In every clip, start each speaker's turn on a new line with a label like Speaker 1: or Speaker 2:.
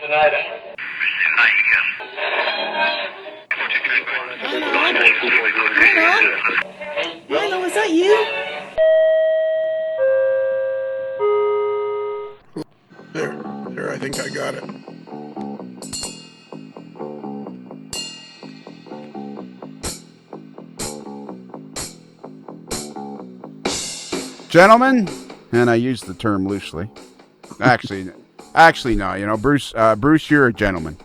Speaker 1: tonight, huh?
Speaker 2: Lionel, is that you?
Speaker 3: There, I think I got it. Gentlemen, and I use the term loosely. Actually, no. You know, Bruce, you're a gentleman.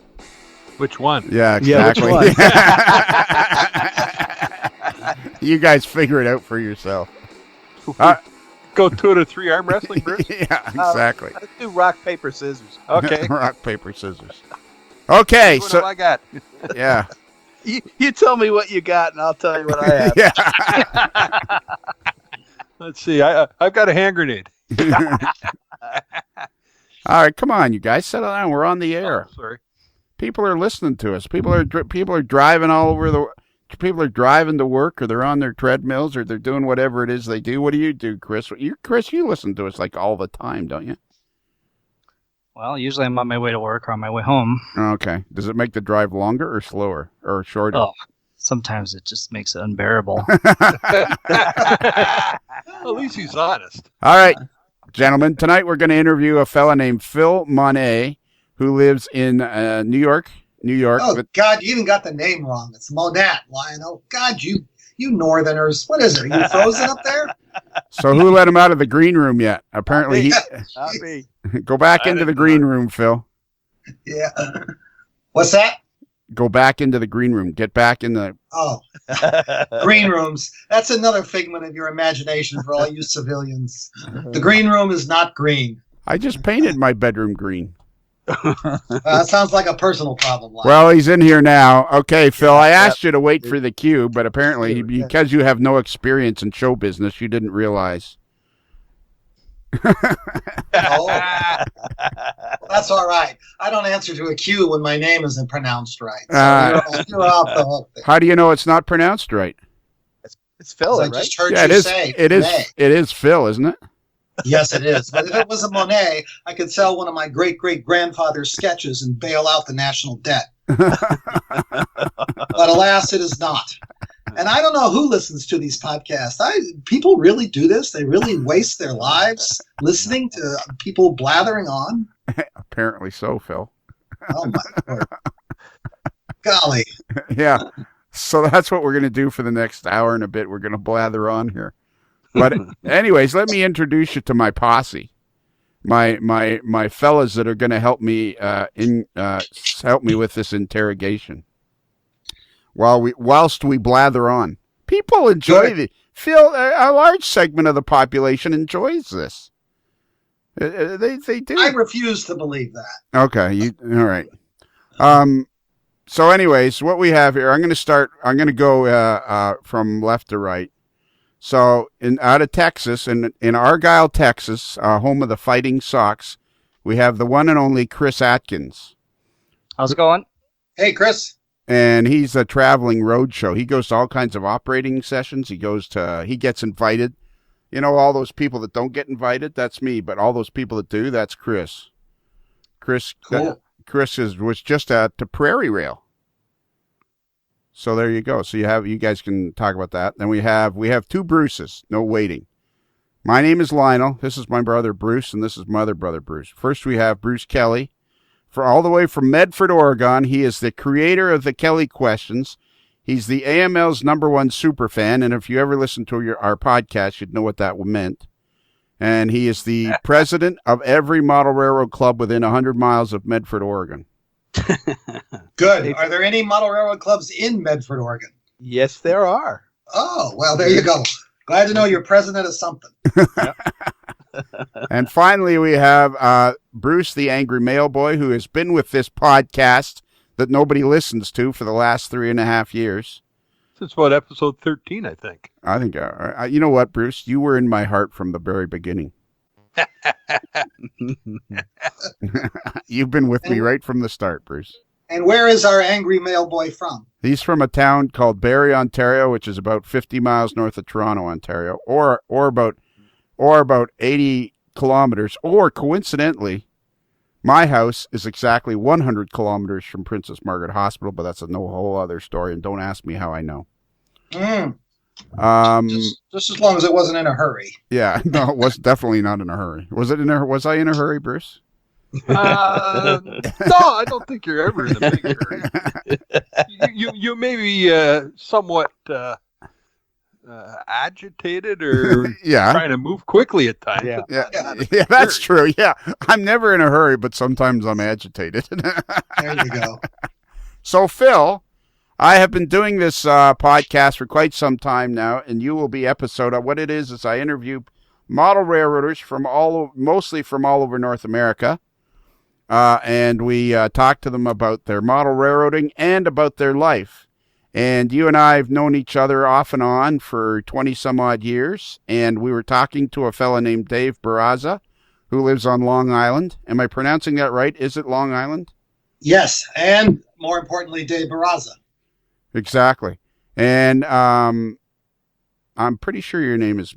Speaker 4: Which one?
Speaker 3: Yeah, exactly.
Speaker 4: Yeah, which one?
Speaker 3: You guys figure it out for yourself.
Speaker 4: Go 2 to 3 arm wrestling, Bruce?
Speaker 3: Yeah, exactly.
Speaker 5: Let's do rock, paper, scissors.
Speaker 4: Okay.
Speaker 3: Rock, paper, scissors. Okay,
Speaker 4: What
Speaker 3: so
Speaker 4: have I got?
Speaker 3: yeah.
Speaker 5: You tell me what you got, and I'll tell you what I have.
Speaker 3: Yeah.
Speaker 4: Let's see. I've got a hand grenade.
Speaker 3: All right, come on, you guys, settle down. We're on the air.
Speaker 4: Oh, sorry.
Speaker 3: People are listening to us. People are driving all over the. People are driving to work, or they're on their treadmills, or they're doing whatever it is they do. What do you do, Chris? Chris, you listen to us like all the time, don't you?
Speaker 6: Well, usually I'm on my way to work or on my way home.
Speaker 3: Okay. Does it make the drive longer or slower or shorter?
Speaker 6: Oh, sometimes it just makes it unbearable.
Speaker 4: At least he's honest.
Speaker 3: All right, gentlemen. Tonight we're going to interview a fella named Phil Monat, who lives in New York.
Speaker 7: Oh, God, you even got the name wrong. It's Monat, Lionel. God, you Northerners. What is it? Are you frozen up there?
Speaker 3: So who let him out of the green room yet? Apparently
Speaker 5: Not me.
Speaker 3: Go back into the green room, Phil.
Speaker 7: Yeah. What's that?
Speaker 3: Go back into the green room. Get back in the...
Speaker 7: Oh, green rooms. That's another figment of your imagination for all you civilians. The green room is not green.
Speaker 3: I just painted my bedroom green.
Speaker 7: That sounds like a personal problem, Lionel.
Speaker 3: Well, he's in here now. Okay, Phil, I asked you to wait for the cue, but apparently because you have no experience in show business, you didn't realize.
Speaker 7: Oh. Well, that's all right. I don't answer to a cue when my name isn't pronounced right. So you're off the hook there.
Speaker 3: How do you know it's not pronounced right?
Speaker 5: It's Phil,
Speaker 7: I
Speaker 5: right?
Speaker 7: just heard
Speaker 3: Yeah,
Speaker 7: you say
Speaker 3: it
Speaker 7: Monet.
Speaker 3: is Phil, isn't it?
Speaker 7: Yes, it is. But if it was a Monet, I could sell one of my great-great-grandfather's sketches and bail out the national debt. But alas, it is not. And I don't know who listens to these podcasts. People really do this? They really waste their lives listening to people blathering on?
Speaker 3: Apparently so, Phil.
Speaker 7: Oh, my Lord. Golly.
Speaker 3: Yeah. So that's what we're going to do for the next hour and a bit. We're going to blather on here. But anyways, let me introduce you to my posse. My fellas that are going to help me help me with this interrogation. Whilst we blather on, people enjoy Phil. A large segment of the population enjoys this. They do.
Speaker 7: I refuse to believe that.
Speaker 3: Okay, all right. So, anyways, what we have here, I'm going to go from left to right. So, out of Texas, in Argyle, Texas, home of the Fighting Sox, we have the one and only Chris Atkins.
Speaker 6: How's it going?
Speaker 7: Hey, Chris.
Speaker 3: And he's a traveling roadshow. He goes to all kinds of operating sessions. He gets invited. You know, all those people that don't get invited, that's me. But all those people that do, that's Chris.
Speaker 7: Cool.
Speaker 3: Chris was just at the Prairie Rail. So there you go. So you guys can talk about that. Then we have two Bruces. No waiting. My name is Lionel. This is my brother Bruce, and this is my other brother Bruce. First we have Bruce Kelly. All the way from Medford, Oregon. He is the creator of the Kelly Questions. He's the AML's #1 super fan, and if you ever listen to our podcast, you'd know what that meant. And he is the president of every model railroad club within 100 miles of Medford, Oregon.
Speaker 7: Good. Are there any model railroad clubs in Medford, Oregon?
Speaker 5: Yes, there are.
Speaker 7: Oh, well, there you go. Glad to know you're president of something.
Speaker 3: And finally, we have Bruce, the angry mail boy, who has been with this podcast that nobody listens to for the last 3.5 years.
Speaker 4: Since what, episode 13, I think.
Speaker 3: I think, you know what, Bruce? You were in my heart from the very beginning. You've been with me right from the start, Bruce.
Speaker 7: And where is our angry mail boy from?
Speaker 3: He's from a town called Barrie, Ontario, which is about 50 miles north of Toronto, Ontario, or about 80 kilometers, or coincidentally, My house is exactly 100 kilometers from Princess Margaret Hospital, but that's a whole other story, and don't ask me how I know.
Speaker 7: Just as long as it wasn't in a hurry.
Speaker 3: Yeah, no, it was definitely not in a hurry. Was I in a hurry, Bruce?
Speaker 4: No, I don't think you're ever in a big hurry. You may be somewhat agitated or trying to move quickly at times.
Speaker 3: Yeah, that's true. Yeah, I'm never in a hurry, but sometimes I'm agitated.
Speaker 7: There you go.
Speaker 3: So, Phil, I have been doing this podcast for quite some time now, and you will be episode. What it is I interview model railroaders mostly from all over North America, and we talk to them about their model railroading and about their life. And you and I have known each other off and on for 20 some odd years, and we were talking to a fella named Dave Barraza, who lives on Long Island. Am I pronouncing that right? Is it Long Island?
Speaker 7: Yes, and more importantly, Dave Barraza.
Speaker 3: Exactly. And I'm pretty sure your name is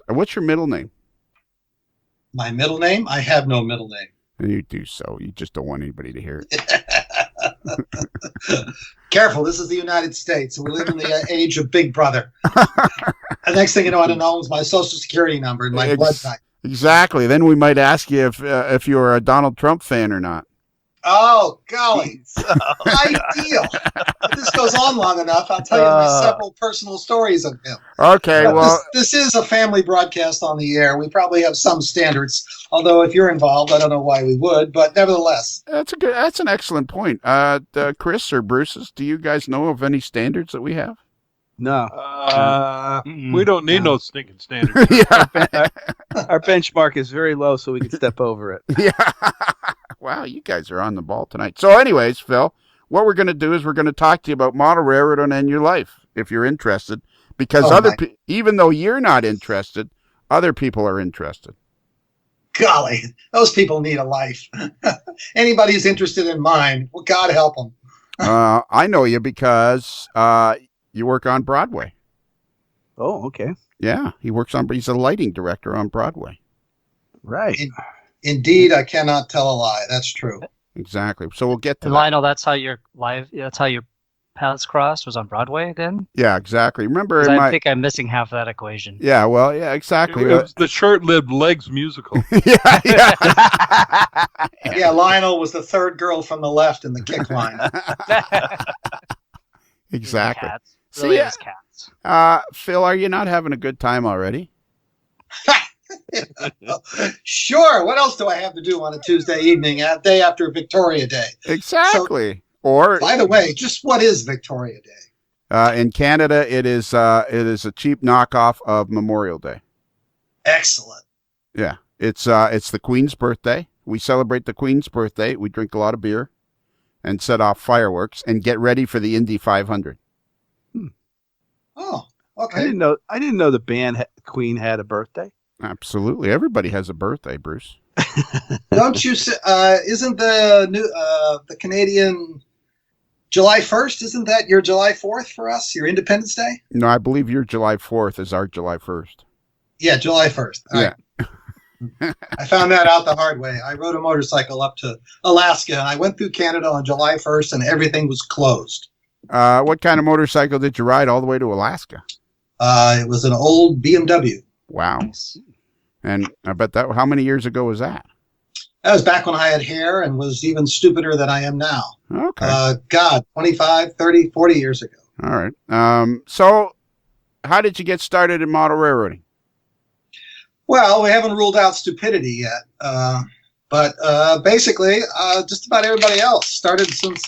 Speaker 3: what's your middle name?
Speaker 7: My middle name? I have no middle name.
Speaker 3: And you do so. You just don't want anybody to hear it.
Speaker 7: Careful, this is the United States. We live in the age of Big Brother. The next thing you know, I don't know is my social security number and my blood type.
Speaker 3: Exactly. Then we might ask you if you're a Donald Trump fan or not.
Speaker 7: Oh, golly. Ideal. If this goes on long enough, I'll tell you my several personal stories of him.
Speaker 3: Okay,
Speaker 7: but
Speaker 3: well...
Speaker 7: This is a family broadcast on the air. We probably have some standards, although if you're involved, I don't know why we would, but nevertheless.
Speaker 3: That's an excellent point. Chris or Bruce, do you guys know of any standards that we have?
Speaker 2: No.
Speaker 4: We don't need no stinking standards.
Speaker 2: Our benchmark is very low, so we can step over it.
Speaker 3: Yeah. Wow, you guys are on the ball tonight. So anyways, Phil, what we're going to do is we're going to talk to you about model railroading and your life, if you're interested, because even though you're not interested, other people are interested.
Speaker 7: Golly, those people need a life. Anybody who's interested in mine, well, God help them.
Speaker 3: I know you because you work on Broadway.
Speaker 2: Oh, okay.
Speaker 3: Yeah, he's a lighting director on Broadway.
Speaker 2: Right.
Speaker 7: Indeed, I cannot tell a lie. That's true.
Speaker 3: Exactly. So we'll get to that.
Speaker 6: Lionel, that's how your paths crossed, was on Broadway then?
Speaker 3: Yeah, exactly. Remember,
Speaker 6: I think I'm missing half of that equation.
Speaker 3: Yeah, well, yeah, exactly.
Speaker 4: It was the short-lived Legs musical.
Speaker 7: Yeah, Lionel was the third girl from the left in the kick line.
Speaker 3: Exactly.
Speaker 6: Cats. Really is cats.
Speaker 3: Phil, are you not having a good time already?
Speaker 7: Sure. What else do I have to do on a Tuesday evening, day after Victoria Day?
Speaker 3: Exactly.
Speaker 7: By the way, just what is Victoria Day?
Speaker 3: In Canada, it is a cheap knockoff of Memorial Day.
Speaker 7: Excellent.
Speaker 3: Yeah, it's the Queen's birthday. We celebrate the Queen's birthday. We drink a lot of beer, and set off fireworks, and get ready for the Indy 500.
Speaker 7: Oh, okay.
Speaker 2: I didn't know the band Queen had a birthday.
Speaker 3: Absolutely, everybody has a birthday, Bruce.
Speaker 7: Don't you? Isn't the Canadian July 1st? Isn't that your July 4th for us? Your Independence Day?
Speaker 3: No, I believe your July 4th is our July 1st.
Speaker 7: Yeah, July 1st.
Speaker 3: Yeah.
Speaker 7: I found that out the hard way. I rode a motorcycle up to Alaska, and I went through Canada on July 1st, and everything was closed.
Speaker 3: What kind of motorcycle did you ride all the way to Alaska?
Speaker 7: It was an old BMW.
Speaker 3: Wow. And I bet how many years ago was that?
Speaker 7: That was back when I had hair and was even stupider than I am now.
Speaker 3: Okay.
Speaker 7: 25, 30, 40 years ago.
Speaker 3: All right. So how did you get started in model railroading?
Speaker 7: Well, we haven't ruled out stupidity yet. But basically, just about everybody else started since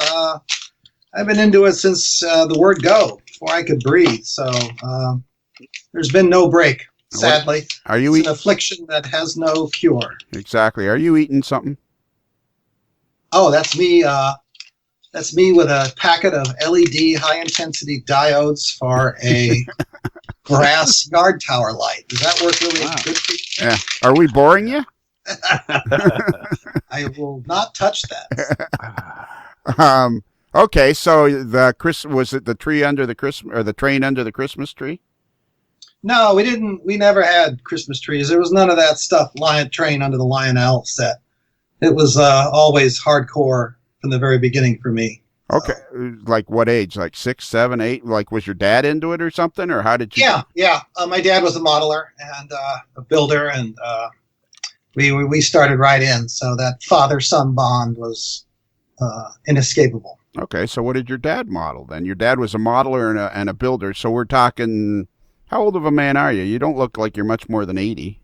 Speaker 7: I've been into it since the word go, before I could breathe. So there's been no break. Sadly, it's an affliction that has no cure.
Speaker 3: Exactly. Are you eating something?
Speaker 7: Oh, that's me. That's me with a packet of LED high-intensity diodes for a brass yard tower light. Does that work really good for you?
Speaker 3: Yeah. Are we boring you?
Speaker 7: I will not touch that.
Speaker 3: Okay. So was it the tree under the Christmas, or the train under the Christmas tree?
Speaker 7: No, we didn't. We never had Christmas trees. There was none of that stuff. Train under the Lionel set. it was always hardcore from the very beginning for me.
Speaker 3: Okay, like what age? Like 6, 7, 8? Like, was your dad into it or something, or how did you?
Speaker 7: Yeah. My dad was a modeler and a builder, and we started right in. So that father-son bond was inescapable.
Speaker 3: Okay, so what did your dad model then? Your dad was a modeler and a builder. So we're talking. How old of a man are you? You don't look like you're much more than 80.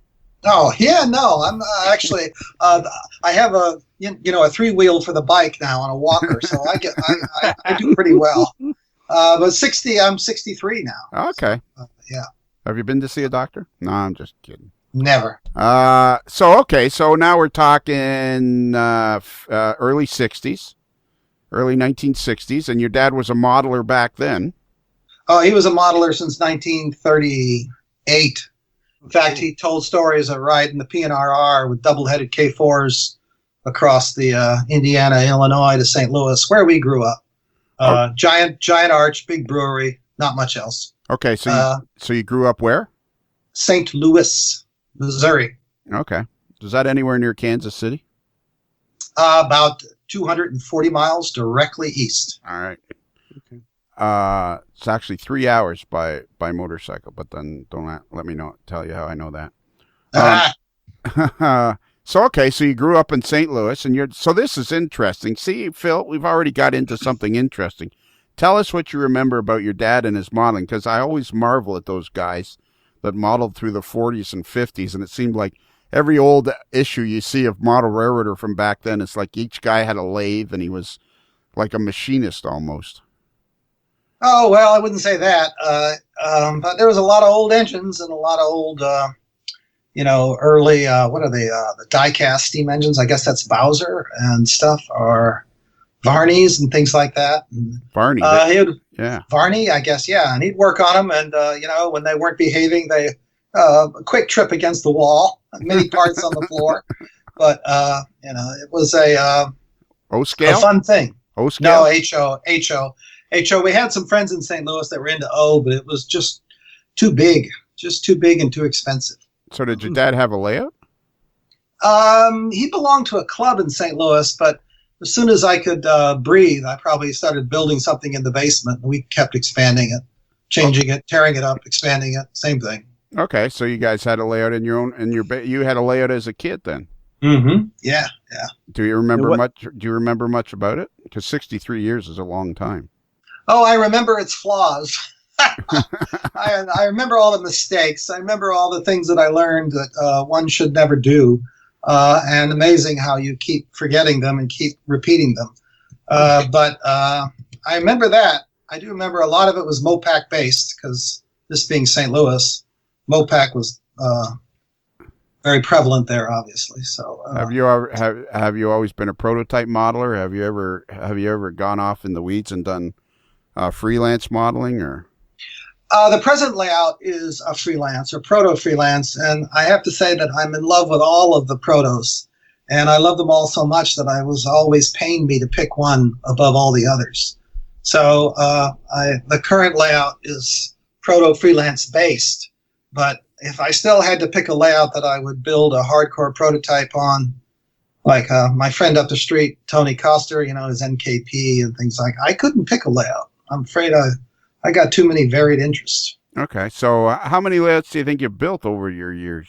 Speaker 7: Oh yeah, no. I'm actually. I have a 3-wheel for the bike now and a walker, so I do pretty well. But 60, I'm 63 now.
Speaker 3: Okay.
Speaker 7: Yeah.
Speaker 3: Have you been to see a doctor? No, I'm just kidding.
Speaker 7: Never.
Speaker 3: So now we're talking early 60s, early 1960s, and your dad was a modeler back then.
Speaker 7: Oh, he was a modeler since 1938. In fact, he told stories of riding the PNRR with double-headed K4s across the Indiana, Illinois to St. Louis, where we grew up. Giant arch, big brewery, not much else.
Speaker 3: Okay, so you grew up where?
Speaker 7: St. Louis, Missouri.
Speaker 3: Okay. Is that anywhere near Kansas City?
Speaker 7: About 240 miles directly east.
Speaker 3: All right. Okay. It's actually 3 hours by motorcycle, but then let me tell you how I know that. So you grew up in St. Louis, and so this is interesting. See, Phil, we've already got into something interesting. Tell us what you remember about your dad and his modeling, because I always marvel at those guys that modeled through the 40s and 50s, and it seemed like every old issue you see of Model Railroader from back then, it's like each guy had a lathe, and he was like a machinist almost.
Speaker 7: Oh, well, I wouldn't say that. But there was a lot of old engines and a lot of old, early, what are they, the die-cast steam engines. I guess that's Bowser and stuff, or Varney's and things like that. And,
Speaker 3: Varney?
Speaker 7: Yeah. Varney, I guess, yeah. And he'd work on them, and, when they weren't behaving, a quick trip against the wall, many parts on the floor. But, it was a fun thing.
Speaker 3: O-scale?
Speaker 7: No, HO. We had some friends in St. Louis that were into O, but it was just too big and too expensive.
Speaker 3: So did your dad have a layout?
Speaker 7: He belonged to a club in St. Louis, but as soon as I could breathe, I probably started building something in the basement, and we kept expanding it, changing it, tearing it up, expanding it, same thing.
Speaker 3: Okay, so you guys had a layout in your own, you had a layout as a kid then?
Speaker 7: Mm-hmm. Yeah.
Speaker 3: Do you remember much? Do you remember much about it? Because 63 years is a long time.
Speaker 7: Oh, I remember its flaws. I remember all the mistakes. I remember all the things that I learned that one should never do. And amazing how you keep forgetting them and keep repeating them. But I remember that. I do remember a lot of it was Mopac based, because this being St. Louis, Mopac was very prevalent there, obviously. So
Speaker 3: have you always been a prototype modeler? Have you ever gone off in the weeds and done freelance modeling, or?
Speaker 7: The present layout is a freelance or proto-freelance, and I have to say that I'm in love with all of the protos, and I love them all so much that I was always paying me to pick one above all the others. So the current layout is proto-freelance based, but if I still had to pick a layout that I would build a hardcore prototype on, like my friend up the street, Tony Coster, his NKP and things like, I couldn't pick a layout. I'm afraid I got too many varied interests.
Speaker 3: Okay, so how many layouts do you think you've built over your years?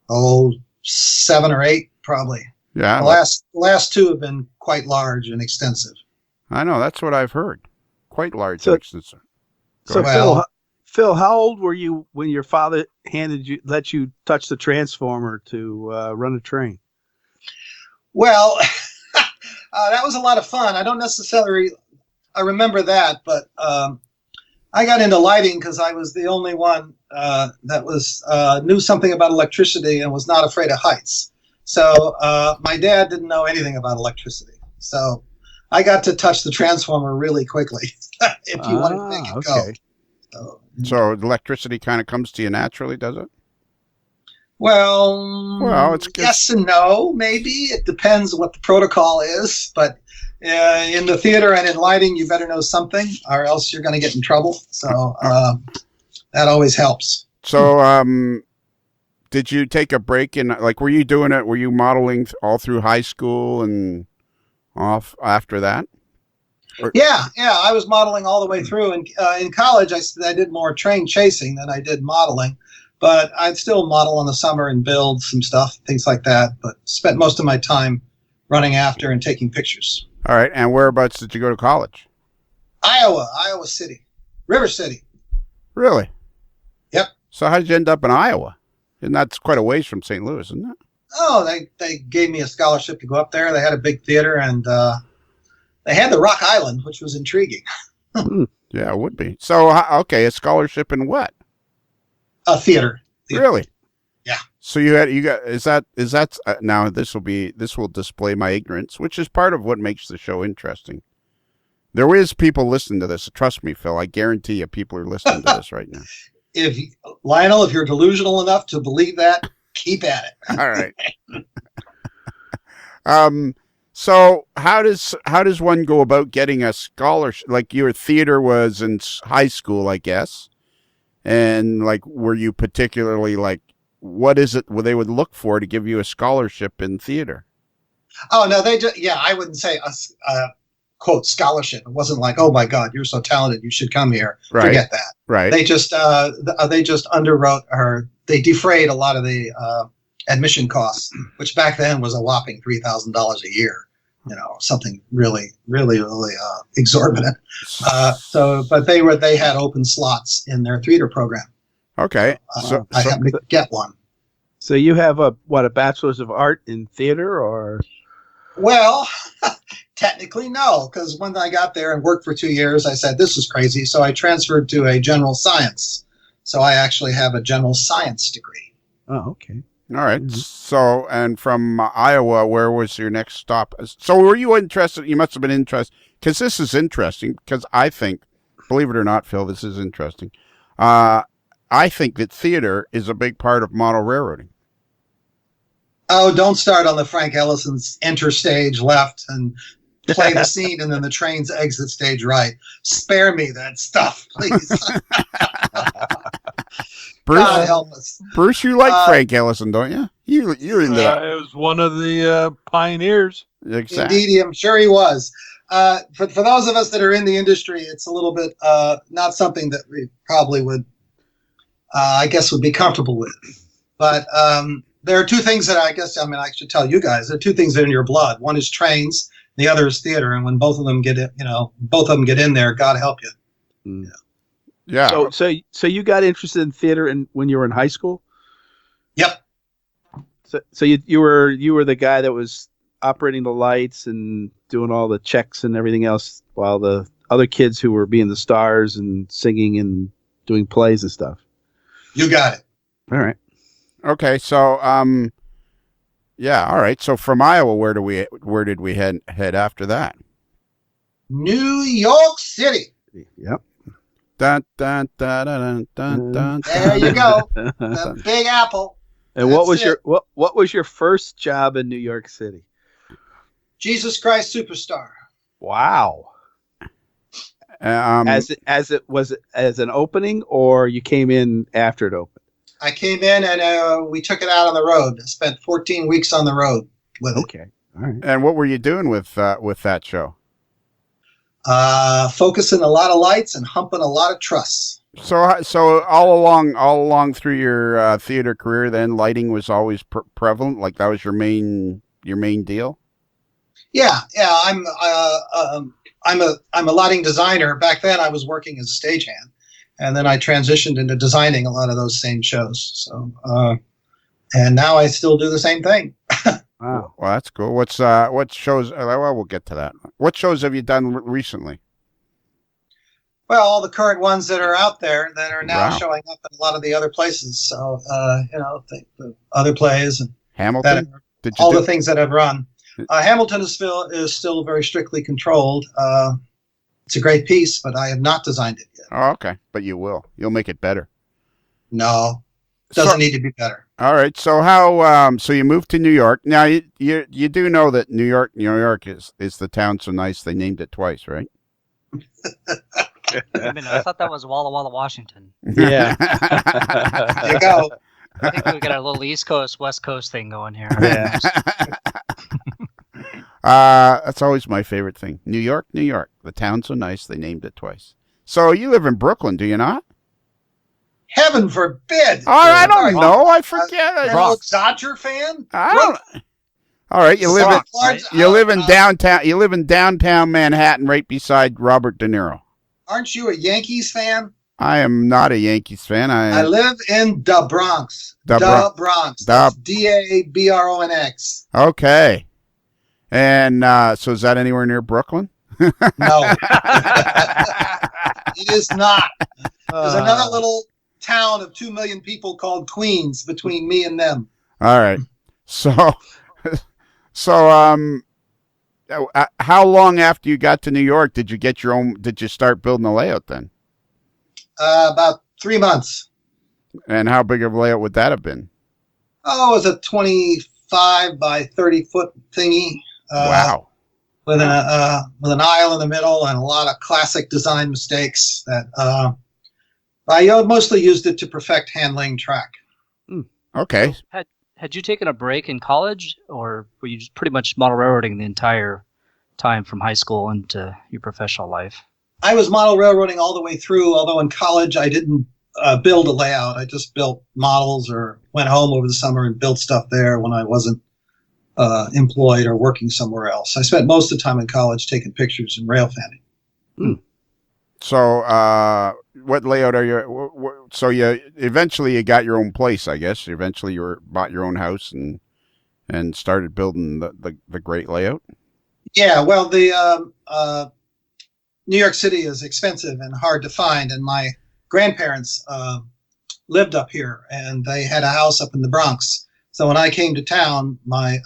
Speaker 7: Oh, 7 or 8, probably.
Speaker 3: Yeah.
Speaker 7: The last 2 have been quite large and extensive.
Speaker 3: I know, that's what I've heard. Quite large and extensive.
Speaker 2: So, Phil, how old were you when your father let you touch the transformer to run a train?
Speaker 7: Well, that was a lot of fun. I don't necessarily I remember that, but I got into lighting because I was the only one that was knew something about electricity and was not afraid of heights. So my dad didn't know anything about electricity. So I got to touch the transformer really quickly if you wanted to make it go.
Speaker 3: So electricity kind of comes to you naturally, does it?
Speaker 7: Well, it's yes and no, maybe. It depends what the protocol is, but in the theater and in lighting, you better know something, or else you're going to get in trouble. So that always helps.
Speaker 3: So did you take a break in, like, were you doing it? Were you modeling all through high school and off after that?
Speaker 7: Yeah. I was modeling all the way through. And in college, I did more train chasing than I did modeling. But I'd still model in the summer and build some stuff, things like that. But spent most of my time running after and taking pictures.
Speaker 3: All right. And whereabouts did you go to college?
Speaker 7: Iowa City, River City.
Speaker 3: Really?
Speaker 7: Yep.
Speaker 3: So how did you end up in Iowa? And that's quite a ways from St. Louis, isn't it?
Speaker 7: Oh, they gave me a scholarship to go up there. They had a big theater, and they had the Rock Island, which was intriguing.
Speaker 3: Yeah, it would be. So, okay, a scholarship in what?
Speaker 7: Theater.
Speaker 3: Really?
Speaker 7: Yeah.
Speaker 3: So now this will display my ignorance, which is part of what makes the show interesting. There is people listening to this. Trust me, Phil. I guarantee you people are listening to this right now.
Speaker 7: Lionel, if you're delusional enough to believe that, keep at it.
Speaker 3: All right. So how does one go about getting a scholarship? Like, your theater was in high school, I guess. And, like, were you particularly, like, what is it they would look for to give you a scholarship in theater?
Speaker 7: Oh, no, I wouldn't say a quote scholarship. It wasn't like, oh my God, you're so talented, you should come here.
Speaker 3: Right.
Speaker 7: Forget that.
Speaker 3: Right.
Speaker 7: They just underwrote, or they defrayed a lot of the admission costs, which back then was a whopping $3,000 a year. You know, something really, really, really exorbitant. But they had open slots in their theater program.
Speaker 3: Okay.
Speaker 7: I happened to get one.
Speaker 2: So you have a bachelor's of art in theater, or?
Speaker 7: Well, technically no, because when I got there and worked for 2 years, I said, this is crazy. So I transferred to a general science. So I actually have a general science degree.
Speaker 2: Oh, okay.
Speaker 3: All right. Mm-hmm. So, and from Iowa, where was your next stop? So were you interested? You must have been interested, because this is interesting, because I think, believe it or not, Phil, this is interesting. I think that theater is a big part of model railroading.
Speaker 7: Oh, don't start on the Frank Ellison's enter stage left and play the scene and then the train's exit stage right. Spare me that stuff, please.
Speaker 3: Bruce,
Speaker 7: God help us.
Speaker 3: Bruce, you like Frank Ellison, don't you? You're into that.
Speaker 4: It was one of the pioneers.
Speaker 3: Exactly.
Speaker 7: Indeed, I'm sure he was. For those of us that are in the industry, it's a little bit not something that we probably would, I guess, would be comfortable with. But there are two things that I should tell you guys. There are two things that are in your blood. One is trains, the other is theater. And when both of them get in there, God help you.
Speaker 2: Mm.
Speaker 3: Yeah.
Speaker 2: So you got interested in theater when you were in high school?
Speaker 7: Yep.
Speaker 2: So you were the guy that was operating the lights and doing all the checks and everything else, while the other kids who were being the stars and singing and doing plays and stuff.
Speaker 7: You got it.
Speaker 2: All right.
Speaker 3: Okay. So yeah. All right. So from Iowa, where did we head after that?
Speaker 7: New York City.
Speaker 2: Yep.
Speaker 3: Dun, dun, dun, dun, dun, dun,
Speaker 7: there you go. The Big Apple.
Speaker 2: And what was your first job in New York City?
Speaker 7: Jesus Christ Superstar.
Speaker 2: As an opening, or you came in after it opened?
Speaker 7: I came in and we took it out on the road. I spent 14 weeks on the road with it.
Speaker 2: Okay. All right.
Speaker 3: And what were you doing with that show?
Speaker 7: Focusing a lot of lights and humping a lot of trusses.
Speaker 3: So all along through your theater career, then lighting was always prevalent. Like, that was your main deal. Yeah.
Speaker 7: I'm a lighting designer. Back then, I was working as a stagehand, and then I transitioned into designing a lot of those same shows. So, and now I still do the same thing.
Speaker 3: Wow. Well, that's cool. What shows? Well, we'll get to that. What shows have you done recently?
Speaker 7: Well, all the current ones that are out there that are now showing up in a lot of the other places. So, the other plays and
Speaker 3: Hamilton.
Speaker 7: The things that I've run. Hamilton is still very strictly controlled. It's a great piece, but I have not designed it yet.
Speaker 3: Oh, okay. But you will. You'll make it better.
Speaker 7: No, it doesn't need to be better.
Speaker 3: All right. So how? So you moved to New York. Now you do know that New York is the town so nice they named it twice, right?
Speaker 6: I thought that was Walla Walla, Washington.
Speaker 2: Yeah.
Speaker 7: There you go.
Speaker 6: I think we got a little East Coast, West Coast thing going here.
Speaker 2: Yeah.
Speaker 3: That's always my favorite thing. New York, New York. The town's so nice they named it twice. So you live in Brooklyn, do you not?
Speaker 7: Heaven forbid.
Speaker 3: Oh, I don't
Speaker 7: Are
Speaker 3: know. I forget.
Speaker 7: you an old Dodger fan?
Speaker 3: I don't. All right, you live
Speaker 7: Bronx,
Speaker 3: in
Speaker 7: right?
Speaker 3: you live in downtown. You live in downtown Manhattan, right beside Robert De Niro.
Speaker 7: Aren't you a Yankees fan?
Speaker 3: I am not a Yankees fan.
Speaker 7: I live in the Bronx.
Speaker 3: The
Speaker 7: Bronx.
Speaker 3: Da-
Speaker 7: That's DABRONX.
Speaker 3: Okay. And so is that anywhere near Brooklyn?
Speaker 7: No. It is not. There's another little town of 2 million people called Queens between me and them.
Speaker 3: All right. So how long after you got to New York did you get your own? Did you start building a layout then?
Speaker 7: About 3 months.
Speaker 3: And how big of a layout would that have been?
Speaker 7: Oh, it was a 25 by 30 foot thingy.
Speaker 3: Wow.
Speaker 7: With an aisle in the middle and a lot of classic design mistakes that I mostly used it to perfect hand-laying track.
Speaker 3: Okay.
Speaker 6: Had you taken a break in college, or were you just pretty much model railroading the entire time from high school into your professional life?
Speaker 7: I was model railroading all the way through, although in college I didn't build a layout. I just built models or went home over the summer and built stuff there when I wasn't employed or working somewhere else. I spent most of the time in college taking pictures and rail fanning.
Speaker 3: So what layout are you? So you eventually you got your own place, I guess. Eventually you bought your own house and started building the great layout.
Speaker 7: Yeah, well, the New York City is expensive and hard to find, and my grandparents lived up here, and they had a house up in the Bronx. So when I came to town, my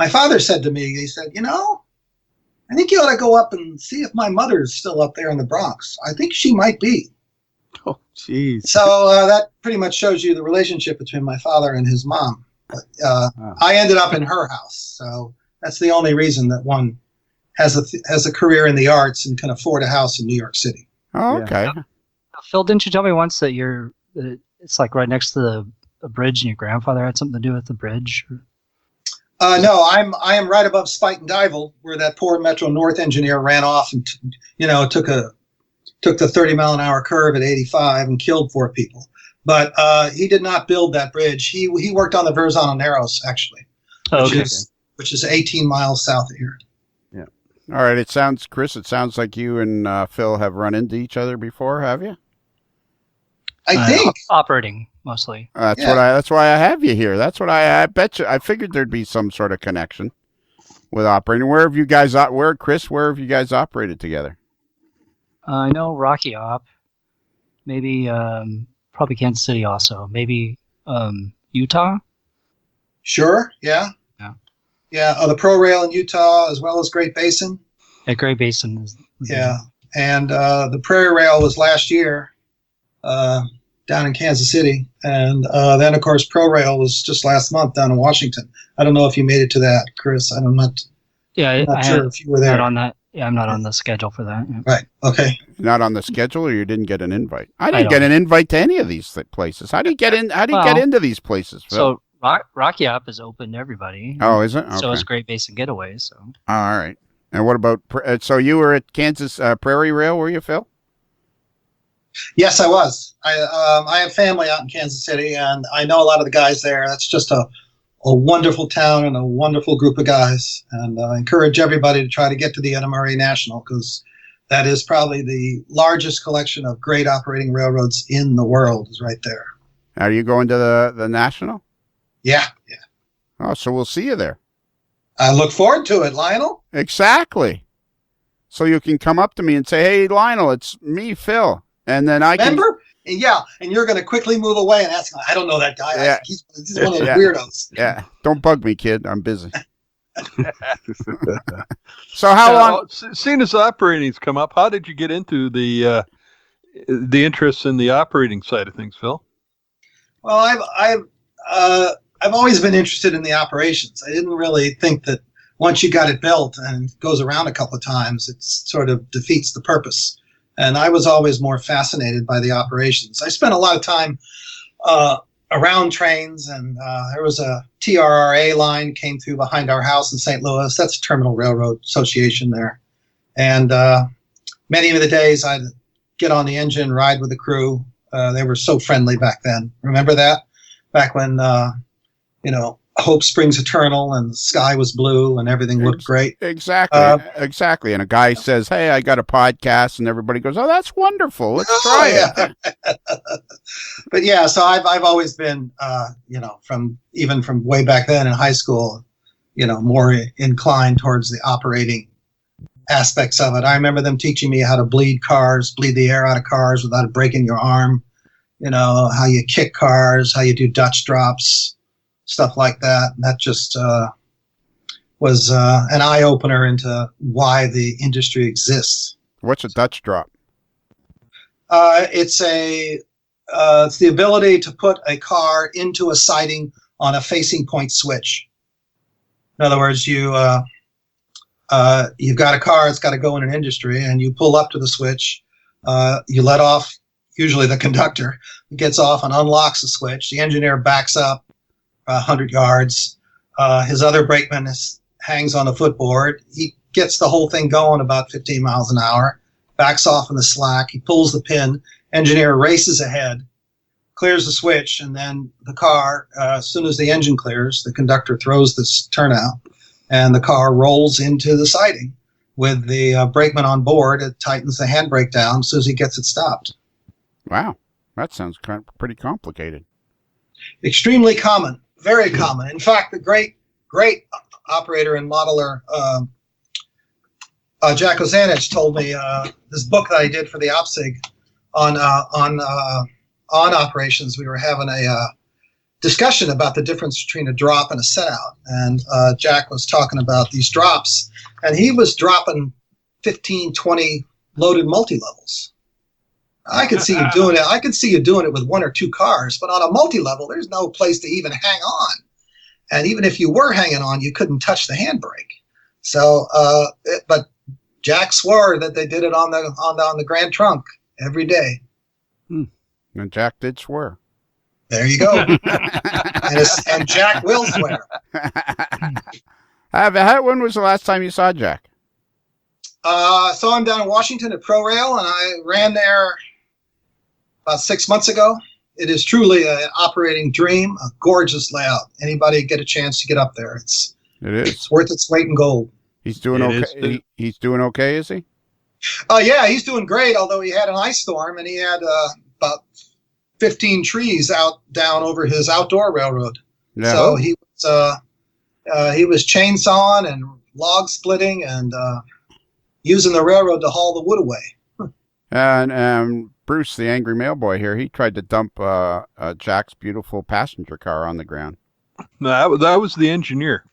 Speaker 7: father said to me, he said, I think you ought to go up and see if my mother's still up there in the Bronx. I think she might be.
Speaker 2: Oh, jeez.
Speaker 7: So that pretty much shows you the relationship between my father and his mom. But, I ended up in her house, so that's the only reason that one has a career in the arts and can afford a house in New York City.
Speaker 3: Oh, okay.
Speaker 6: Yeah. Phil, didn't you tell me once that it's like right next to the bridge, and your grandfather had something to do with the bridge?
Speaker 7: No, I am right above Spite and Dival, where that poor Metro North engineer ran off and took the 30-mile-an-hour curve at 85 and killed 4 people. But he did not build that bridge. He worked on the Verrazano Narrows, actually, which is 18 miles south of here.
Speaker 3: Yeah. All right. Chris, it sounds like you and Phil have run into each other before, have you?
Speaker 7: I think
Speaker 6: operating mostly.
Speaker 3: That's why I have you here. That's what I bet you. I figured there'd be some sort of connection with operating. Where have you guys operated together?
Speaker 6: I know Rocky Op, maybe probably Kansas City also, maybe Utah.
Speaker 7: Sure. Yeah. The Pro Rail in Utah as well as Great Basin.
Speaker 6: Yeah, Great Basin is.
Speaker 7: Yeah, and the Prairie Rail was last year. Down in Kansas City, and then of course ProRail was just last month down in Washington. I don't know if you made it to that, Chris. I'm not sure if you were there.
Speaker 6: Not on that. Yeah, I'm not on the schedule for that. Yeah.
Speaker 7: Right. Okay.
Speaker 3: Not on the schedule, or you didn't get an invite? I didn't get an invite to any of these places. How do you get in? How do you get into these places, Phil?
Speaker 6: So Rocky Up is open to everybody.
Speaker 3: Oh, is it? Okay.
Speaker 6: So is Great Basin Getaway. So.
Speaker 3: All right. And what about? So you were at Kansas Prairie Rail, were you, Phil?
Speaker 7: Yes, I was. I have family out in Kansas City, and I know a lot of the guys there. That's just a wonderful town and a wonderful group of guys. And I encourage everybody to try to get to the Etta Murray National, because that is probably the largest collection of great operating railroads in the world is right there.
Speaker 3: Are you going to the National?
Speaker 7: Yeah.
Speaker 3: Oh, so we'll see you there.
Speaker 7: I look forward to it, Lionel.
Speaker 3: Exactly. So you can come up to me and say, "Hey, Lionel, it's me, Phil." And then
Speaker 7: Remember? Yeah, and you're going to quickly move away and ask, I don't know that guy.
Speaker 3: Yeah.
Speaker 7: He's one of those weirdos.
Speaker 3: Yeah, don't bug me, kid. I'm busy. So how long?
Speaker 4: Seeing as operating's come up, how did you get into the interest in the operating side of things, Phil?
Speaker 7: Well, I've always been interested in the operations. I didn't really think that once you got it built and it goes around a couple of times, it sort of defeats the purpose. And I was always more fascinated by the operations. I spent a lot of time around trains, and there was a TRRA line came through behind our house in St. Louis. That's Terminal Railroad Association there. And many of the days I'd get on the engine, ride with the crew. They were so friendly back then. Remember that? Back when, Hope Springs Eternal and the sky was blue and everything looked great.
Speaker 3: Exactly. And a guy says, "Hey, I got a podcast," and everybody goes, "Oh, that's wonderful. Let's try it."
Speaker 7: But yeah, so I've always been, from way back then in high school, more inclined towards the operating aspects of it. I remember them teaching me how to bleed the air out of cars without breaking your arm, how you kick cars, how you do Dutch drops, stuff like that. And that just was an eye-opener into why the industry exists.
Speaker 3: What's a Dutch drop?
Speaker 7: It's the ability to put a car into a siding on a facing point switch. In other words, you've got a car that's got to go in an industry, and you pull up to the switch. You let off, usually the conductor gets off and unlocks the switch. The engineer backs up 100 yards. His other brakeman hangs on the footboard. He gets the whole thing going about 15 miles an hour, backs off in the slack. He pulls the pin. Engineer races ahead, clears the switch, and then the car, as soon as the engine clears, the conductor throws this turnout, and the car rolls into the siding. With the brakeman on board, it tightens the handbrake down as soon as he gets it stopped.
Speaker 3: Wow. That sounds pretty complicated.
Speaker 7: Extremely common. Very common. In fact, the great operator and modeler, Jack Ozanich, told me this book that I did for the OPSIG on operations. We were having a discussion about the difference between a drop and a set out. And Jack was talking about these drops, and he was dropping 15, 20 loaded multi-levels. I could see you doing it. I could see you doing it with one or two cars, but on a multi-level, there's no place to even hang on. And even if you were hanging on, you couldn't touch the handbrake. So, but Jack swore that they did it on the Grand Trunk every day.
Speaker 3: And Jack did swear.
Speaker 7: There you go. and Jack will swear.
Speaker 3: When was the last time you saw Jack?
Speaker 7: I saw him down in Washington at ProRail, and I ran there about 6 months ago. It is truly an operating dream, a gorgeous layout. Anybody get a chance to get up there, it's worth its weight in gold.
Speaker 3: He's doing okay. He's doing okay, is he?
Speaker 7: Yeah, he's doing great. Although he had an ice storm, and he had about 15 trees down over his outdoor railroad. Yeah. So he was chainsawing and log splitting and using the railroad to haul the wood away.
Speaker 3: And Bruce, the angry mailboy here, he tried to dump Jack's beautiful passenger car on the ground.
Speaker 4: No, that was the engineer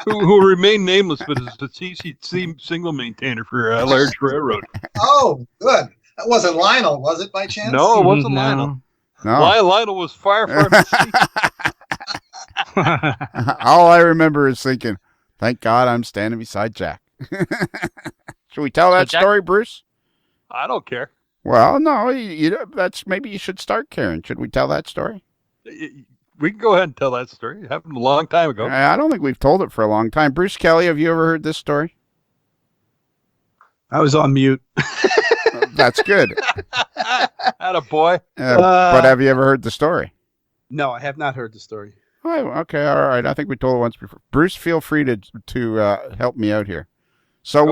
Speaker 4: who remained nameless, but is a CC single maintainer for a large railroad.
Speaker 7: Oh, good. That wasn't Lionel, was it, by chance?
Speaker 4: No, it wasn't Lionel. No. Lionel was far asleep.
Speaker 3: All I remember is thinking, thank God I'm standing beside Jack. Should we tell that story, Bruce?
Speaker 4: I don't care.
Speaker 3: Well, no, that's maybe you should start caring. Should we tell that story?
Speaker 4: We can go ahead and tell that story. It happened a long time ago.
Speaker 3: I don't think we've told it for a long time. Bruce Kelly, have you ever heard this story?
Speaker 2: I was on mute.
Speaker 3: That's good.
Speaker 4: Attaboy.
Speaker 3: But have you ever heard the story?
Speaker 2: No, I have not heard the story.
Speaker 3: Oh, okay, all right. I think we told it once before. Bruce, feel free to help me out here. So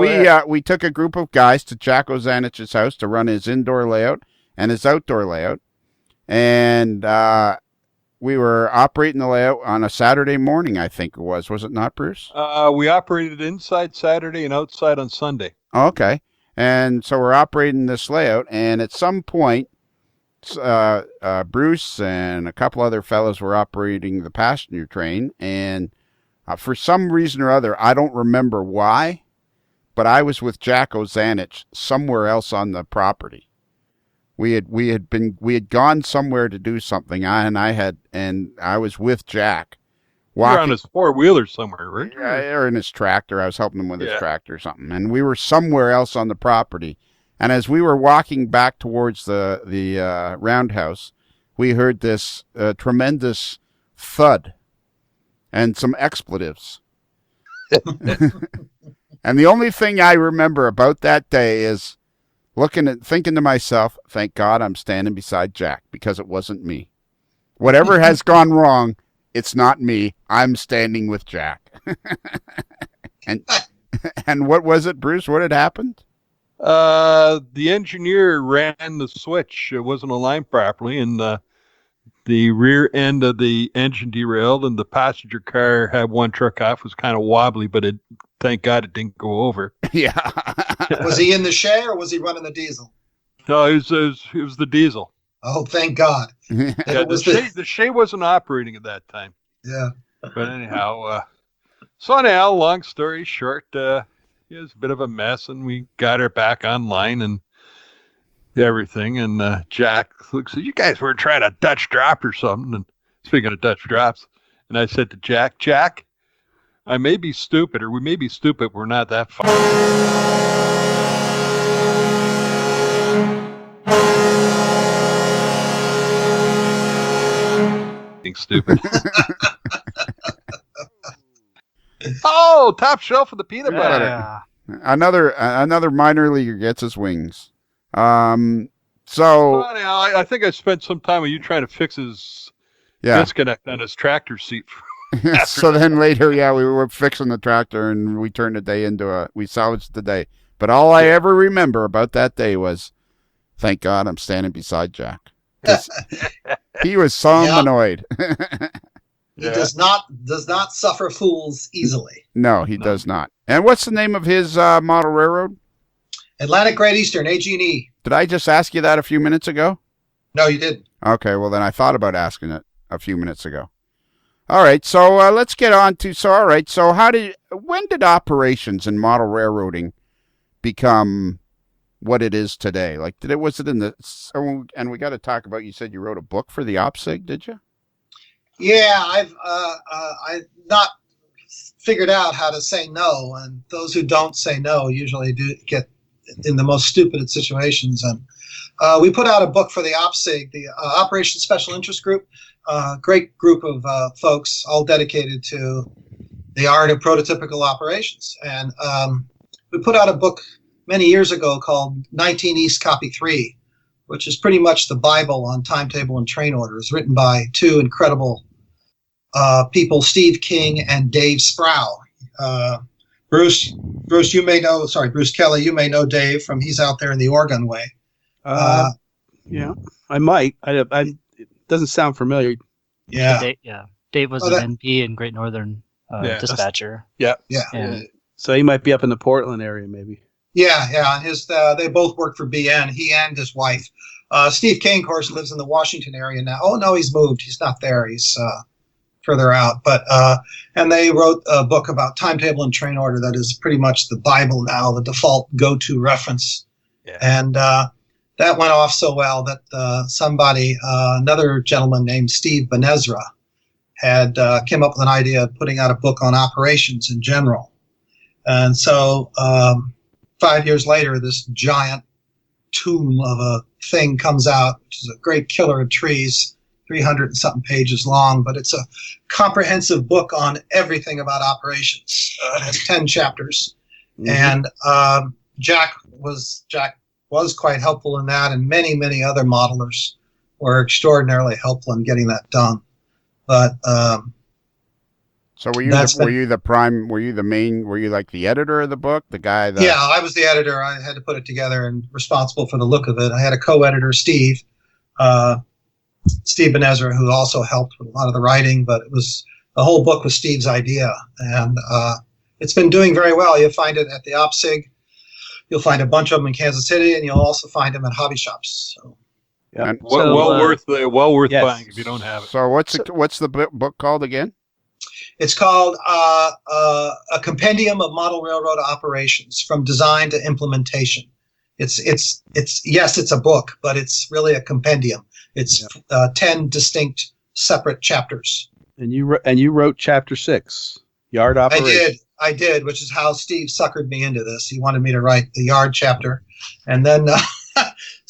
Speaker 3: we took a group of guys to Jack Ozanich's house to run his indoor layout and his outdoor layout. And we were operating the layout on a Saturday morning, I think it was. Was it not, Bruce?
Speaker 4: We operated inside Saturday and outside on Sunday.
Speaker 3: Okay. And so we're operating this layout, and at some point, Bruce and a couple other fellows were operating the passenger train, and for some reason or other, I don't remember why, but I was with Jack Ozanich somewhere else on the property. We had gone somewhere to do something, and I was with Jack.
Speaker 4: You were on his four-wheeler somewhere, right?
Speaker 3: Yeah, or in his tractor. I was helping him with his tractor or something. And we were somewhere else on the property. And as we were walking back towards the roundhouse, we heard this tremendous thud and some expletives. And the only thing I remember about that day is thinking to myself, thank God I'm standing beside Jack, because it wasn't me. Whatever has gone wrong, it's not me. I'm standing with Jack. And what was it, Bruce? What had happened?
Speaker 4: The engineer ran the switch. It wasn't aligned properly, and the rear end of the engine derailed, and the passenger car had one truck off. It was kind of wobbly, but thank God it didn't go over.
Speaker 3: Yeah.
Speaker 7: Was he in the Shay or was he running the diesel?
Speaker 4: No, it was the diesel.
Speaker 7: Oh, thank God.
Speaker 4: Yeah, the Shay wasn't operating at that time.
Speaker 7: Yeah.
Speaker 4: But anyhow, long story short, it was a bit of a mess, and we got her back online and everything. And Jack said, "You guys were trying to Dutch drop or something." And speaking of Dutch drops, and I said to Jack, I may be stupid, or we may be stupid. We're not that far. Being stupid. Oh, top shelf of the peanut butter.
Speaker 6: Yeah.
Speaker 3: Another minor leaguer gets his wings.
Speaker 4: Well, anyhow, I think I spent some time with you trying to fix his disconnect on his tractor seat.
Speaker 3: So then later, we were fixing the tractor and we turned the day we salvaged the day. But all I ever remember about that day was, thank God I'm standing beside Jack. He was so annoyed.
Speaker 7: He does not suffer fools easily.
Speaker 3: No, he does not. And what's the name of his model railroad?
Speaker 7: Atlantic Great Eastern, AG&E.
Speaker 3: Did I just ask you that a few minutes ago?
Speaker 7: No, you didn't.
Speaker 3: Okay, well then I thought about asking it a few minutes ago. All right, so let's get on to. When did operations in model railroading become what it is today? Like, and we got to talk about. You said you wrote a book for the OPSIG, did you?
Speaker 7: Yeah, I've not figured out how to say no, and those who don't say no usually do get in the most stupid situations. And we put out a book for the OPSIG, the Operation Special Interest Group, great group of folks, all dedicated to the art of prototypical operations. And we put out a book many years ago called 19 East Copy 3, which is pretty much the Bible on timetable and train orders, written by two incredible people, Steve King and Dave Sproul. Bruce Kelly, you may know Dave he's out there in the Oregon way.
Speaker 2: Yeah, I might. It doesn't sound familiar.
Speaker 7: Yeah.
Speaker 6: Dave was an NP in Great Northern dispatcher.
Speaker 2: Yeah. So he might be up in the Portland area, maybe.
Speaker 7: Yeah. And they both worked for BN. He and his wife. Steve King, of course, lives in the Washington area now. Oh no, he's moved. He's not there. He's further out. But and they wrote a book about timetable and train order that is pretty much the Bible now, the default go-to reference. Yeah. And that went off so well that another gentleman named Steve Benezra had came up with an idea of putting out a book on operations in general. And so 5 years later, this giant tomb of a thing comes out, which is a great killer of trees, 300 and something pages long, but it's a comprehensive book on everything about operations. It has 10 chapters. Mm-hmm. And Jack was quite helpful in that, and many, many other modelers were extraordinarily helpful in getting that done. But
Speaker 3: so were you like the editor of the book, the guy that...
Speaker 7: Yeah, I was the editor. I had to put it together and responsible for the look of it. I had a co-editor, Steve Benezra, who also helped with a lot of the writing, but the whole book was Steve's idea, and it's been doing very well. You'll find it at the OPSIG. You'll find a bunch of them in Kansas City, and you'll also find them at hobby shops. So.
Speaker 2: Yeah,
Speaker 4: well worth buying if you don't have it.
Speaker 3: So what's the book called again?
Speaker 7: It's called A Compendium of Model Railroad Operations from Design to Implementation. It's a book, but it's really a compendium. It's 10 distinct separate chapters.
Speaker 2: And you wrote chapter 6, Yard Operations.
Speaker 7: I did, which is how Steve suckered me into this. He wanted me to write the yard chapter, and then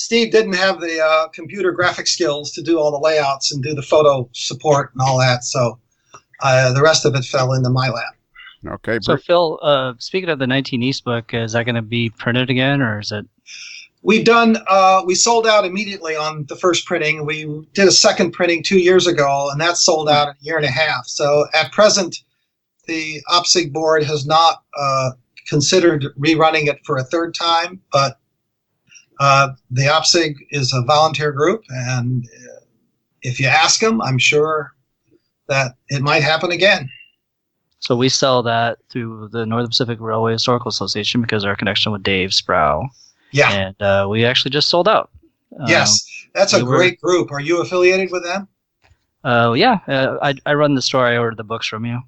Speaker 7: Steve didn't have the computer graphic skills to do all the layouts and do the photo support and all that, so the rest of it fell into my lap.
Speaker 3: Okay.
Speaker 6: So Phil, speaking of the 19 East book, is that going to be printed again, or is it?
Speaker 7: We sold out immediately on the first printing. We did a second printing 2 years ago, and that sold out in a year and a half. So at present, the OPSIG board has not considered rerunning it for a third time, but the OPSIG is a volunteer group, and if you ask them, I'm sure that it might happen again.
Speaker 6: So we sell that through the Northern Pacific Railway Historical Association because of our connection with Dave Sproul.
Speaker 7: Yeah.
Speaker 6: And we actually just sold out.
Speaker 7: Yes, that's a great group. Are you affiliated with them?
Speaker 6: Yeah. I run the store. I ordered the books from you.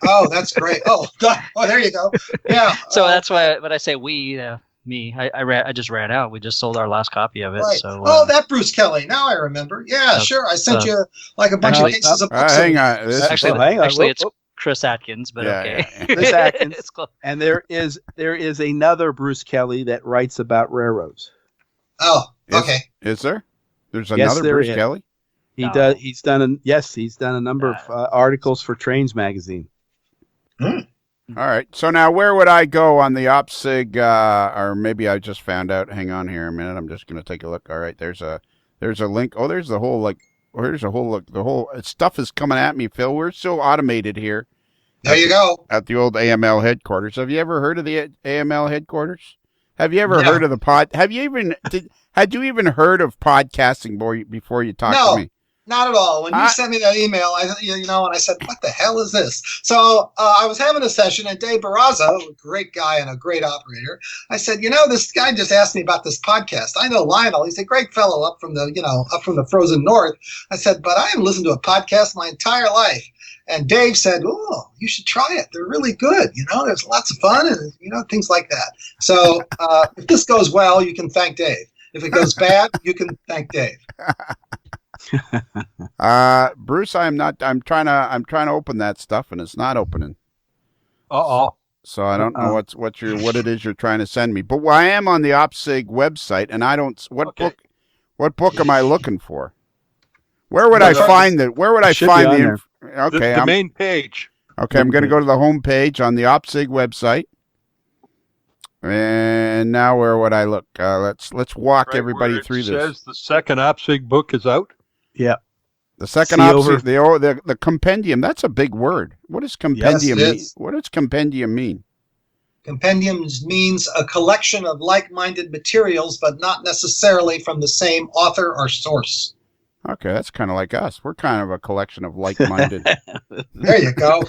Speaker 7: Oh, that's great. Oh, there you go. Yeah.
Speaker 6: So that's why when I say we, me, I just ran out. We just sold our last copy of it.
Speaker 7: Right.
Speaker 6: So
Speaker 7: that Bruce Kelly. Now I remember. Yeah, sure. I sent you like a bunch of cases of books.
Speaker 3: Hang on.
Speaker 6: Actually, it's Chris Atkins, but okay.
Speaker 2: Yeah. Chris Atkins. It's cool. And there is another Bruce Kelly that writes about railroads.
Speaker 7: Oh, okay.
Speaker 3: Is there? There's another Bruce Kelly?
Speaker 2: He does. He's done a number of articles for Trains magazine.
Speaker 3: All right. So now where would I go on the OPSIG, or maybe I just found out. Hang on here a minute. I'm just going to take a look. All right. There's a link. Oh, there's the whole here's a whole look. The whole stuff is coming at me, Phil. We're so automated here.
Speaker 7: There you go.
Speaker 3: At the old AML headquarters. Have you ever heard of the AML headquarters? Have you ever heard of the pod? Had you even heard of podcasting before you talked to me?
Speaker 7: Not at all. When you sent me that email, and I said, what the hell is this? So I was having a session, and Dave Barraza, a great guy and a great operator, I said, this guy just asked me about this podcast. I know Lionel. He's a great fellow up from the frozen north. I said, but I haven't listened to a podcast my entire life. And Dave said, oh, you should try it. They're really good. There's lots of fun and, things like that. So if this goes well, you can thank Dave. If it goes bad, you can thank Dave.
Speaker 3: Bruce, I'm trying to open that stuff and it's not opening. So I don't know what it is you're trying to send me. But I am on the OPSIG website and I don't what book am I looking for? Where would I find it? Where would I find the okay,
Speaker 4: the main page.
Speaker 3: Okay, I'm going to go to the home page on the OPSIG website. And now where would I look? Let's walk everybody through this. It says
Speaker 4: the second OPSIG book is out.
Speaker 2: Yeah.
Speaker 3: The second OPSIG, the compendium, that's a big word. What does compendium mean? What does compendium mean?
Speaker 7: Compendium means a collection of like-minded materials, but not necessarily from the same author or source.
Speaker 3: Okay, that's kind of like us. We're kind of a collection of like-minded.
Speaker 7: There you go.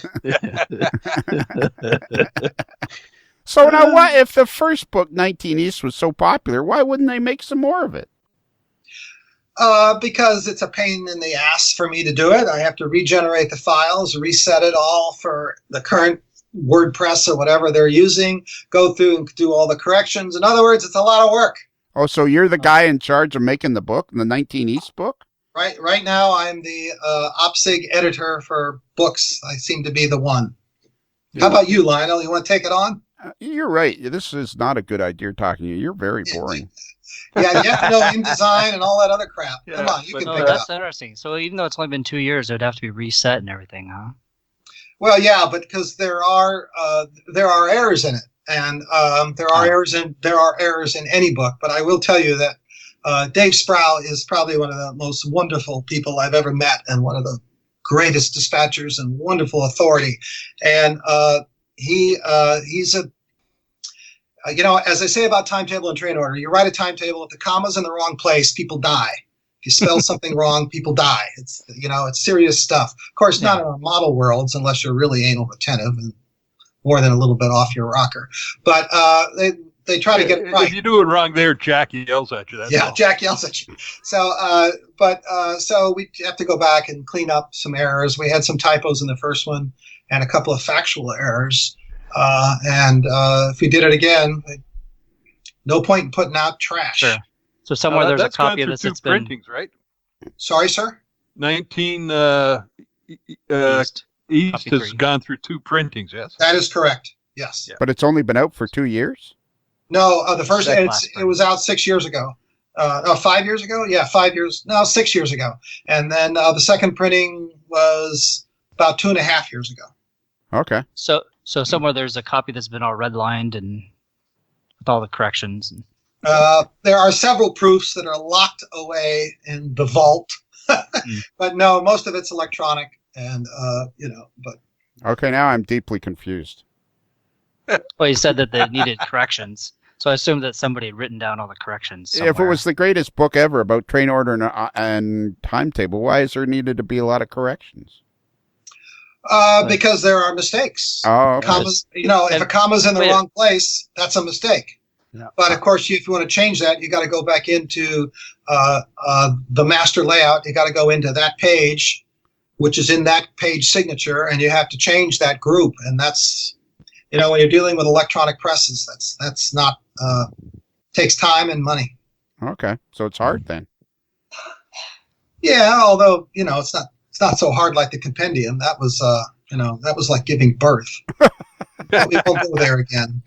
Speaker 3: So now, why, if the first book, 19 East, was so popular, why wouldn't they make some more of it?
Speaker 7: Because it's a pain in the ass for me to do it. I have to regenerate the files, reset it all for the current WordPress or whatever they're using, go through and do all the corrections. In other words, it's a lot of work.
Speaker 3: Oh, so you're the guy in charge of making the book, the 19 East book?
Speaker 7: Right now, I'm the OPSIG editor for books. I seem to be the one. How about you, Lionel? You want to take it on?
Speaker 3: You're right. This is not a good idea talking to you. You're very boring.
Speaker 7: Yeah, you have to know InDesign and all that other crap.
Speaker 4: Yeah,
Speaker 7: come on, you can pick it up.
Speaker 6: That's interesting. So even though it's only been 2 years, it would have to be reset and everything, huh?
Speaker 7: Well, yeah, but because there are errors in it, and there are errors in any book. But I will tell you that Dave Sproul is probably one of the most wonderful people I've ever met, and one of the greatest dispatchers and wonderful authority. And he's a as I say about timetable and train order, you write a timetable, if the comma's in the wrong place, people die. If you spell something wrong, people die. It's it's serious stuff. Of course, not in our model worlds, unless you're really anal retentive and more than a little bit off your rocker. But they try to get it right.
Speaker 4: If you do it wrong there, Jack yells at you. That's all.
Speaker 7: Jack yells at you. So, so we have to go back and clean up some errors. We had some typos in the first one and a couple of factual errors. And if we did it again, no point in putting out trash.
Speaker 6: Sure. So somewhere there's a copy of this
Speaker 4: that's been printings, right?
Speaker 7: Sorry, sir?
Speaker 4: 19 East has gone through 2 printings, yes?
Speaker 7: That is correct, yes.
Speaker 3: But it's only been out for 2 years?
Speaker 7: No, the first it was out 6 years ago. No, 5 years ago. Yeah, 5 years. No, 6 years ago. And then the second printing was about 2.5 years ago.
Speaker 3: Okay.
Speaker 6: So somewhere there's a copy that's been all redlined and with all the corrections. And...
Speaker 7: There are several proofs that are locked away in the vault, but no, most of it's electronic. And but
Speaker 3: Okay, now I'm deeply confused.
Speaker 6: Well, you said that they needed corrections, so I assumed that somebody had written down all the corrections somewhere.
Speaker 3: If it was the greatest book ever about train order and timetable, why is there needed to be a lot of corrections?
Speaker 7: Because there are mistakes.
Speaker 3: Oh, okay.
Speaker 7: Commas, if a comma's in the wrong place, that's a mistake.
Speaker 2: Yeah.
Speaker 7: But of course, if you want to change that, you got to go back into the master layout. You got to go into that page, which is in that page signature, and you have to change that group. And that's, when you're dealing with electronic presses, that's not takes time and money.
Speaker 3: Okay, so it's hard then.
Speaker 7: Yeah, although it's not so hard like the compendium. That was that was like giving birth. But we won't go there again.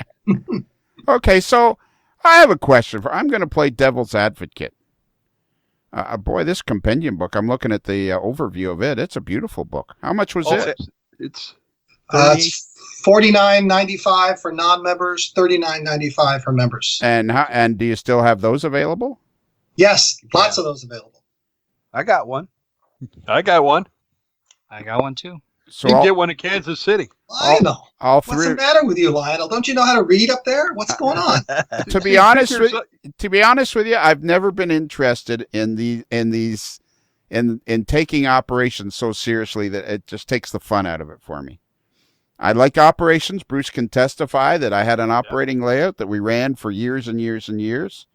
Speaker 3: Okay, so I have a question I'm going to play devil's advocate. Boy, this compendium book, I'm looking at the overview of it. It's a beautiful book. How much was it?
Speaker 4: It's
Speaker 7: $49.95 for non-members, $39.95 for members.
Speaker 3: And do you still have those available?
Speaker 7: Yes, lots of those available.
Speaker 2: I got one.
Speaker 4: I got one.
Speaker 6: I got one too.
Speaker 3: So
Speaker 4: You can get one in Kansas City.
Speaker 7: Lionel,
Speaker 3: all
Speaker 7: what's
Speaker 3: three.
Speaker 7: the matter with you, Lionel? Don't you know how to read up there? What's going on?
Speaker 3: To be honest with you, I've never been interested in taking operations so seriously that it just takes the fun out of it for me. I like operations. Bruce can testify that I had an operating layout that we ran for years and years and years.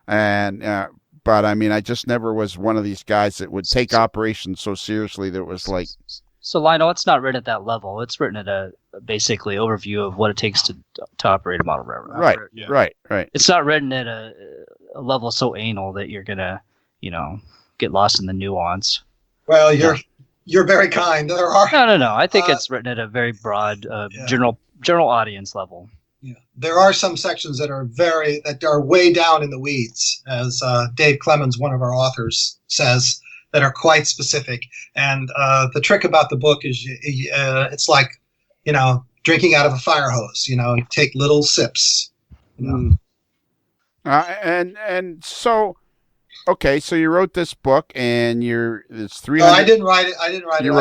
Speaker 3: But I mean, I just never was one of these guys that would take operations so seriously that it was like.
Speaker 6: So Lionel, it's not written at that level. It's written at a basically overview of what it takes to operate a model railroad.
Speaker 3: Right,
Speaker 4: Yeah.
Speaker 3: right.
Speaker 6: It's not written at a level so anal that you're gonna, get lost in the nuance.
Speaker 7: Well, you're very kind. There are
Speaker 6: No. I think it's written at a very broad, general audience level.
Speaker 7: Yeah. There are some sections that are way down in the weeds, as Dave Clemens, one of our authors, says, that are quite specific. And the trick about the book is it's like, drinking out of a fire hose. You take little sips.
Speaker 3: And so, okay, so you wrote this book, and it's 300.
Speaker 7: No, I didn't write it. I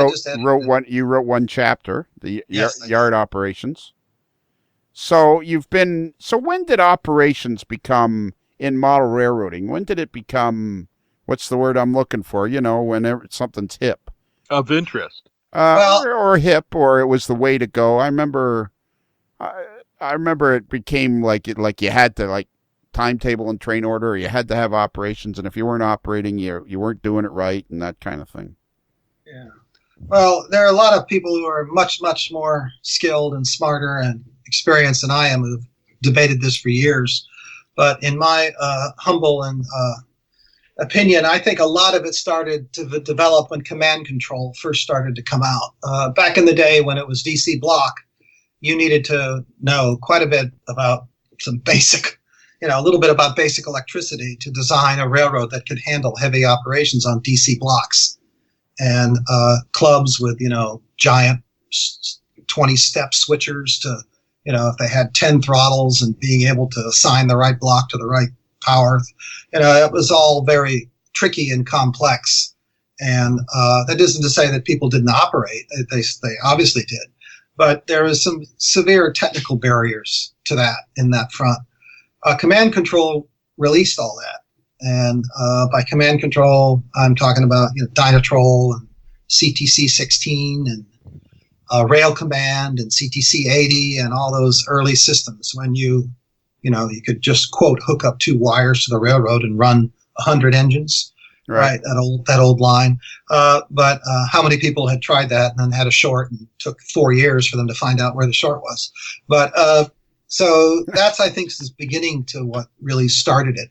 Speaker 7: just
Speaker 3: wrote one. You wrote one chapter, the
Speaker 7: Yes,
Speaker 3: yard operations. So So when did operations become in model railroading? When did it become? What's the word I'm looking for? Whenever something's hip.
Speaker 4: Of interest.
Speaker 3: Or hip, or it was the way to go. I remember it became like you had to timetable and train order, or you had to have operations, and if you weren't operating, you weren't doing it right, and that kind of thing.
Speaker 7: Yeah. Well, there are a lot of people who are much, much more skilled and smarter and experienced than I am who've debated this for years. But in my humble and opinion, I think a lot of it started to develop when command control first started to come out. Back in the day when it was DC block, you needed to know quite a bit about some basic, a little bit about basic electricity to design a railroad that could handle heavy operations on DC blocks. And clubs with, giant 20-step switchers to, if they had 10 throttles and being able to assign the right block to the right power. It was all very tricky and complex. And that isn't to say that people didn't operate. They obviously did. But there was some severe technical barriers to that in that front. Command control released all that. And by command control, I'm talking about Dynatrol and CTC 16 and Rail Command and CTC 80 and all those early systems when you could just quote hook up 2 wires to the railroad and run 100 engines, right? That old line. But how many people had tried that and then had a short and took 4 years for them to find out where the short was? But so that's, I think, is beginning to what really started it.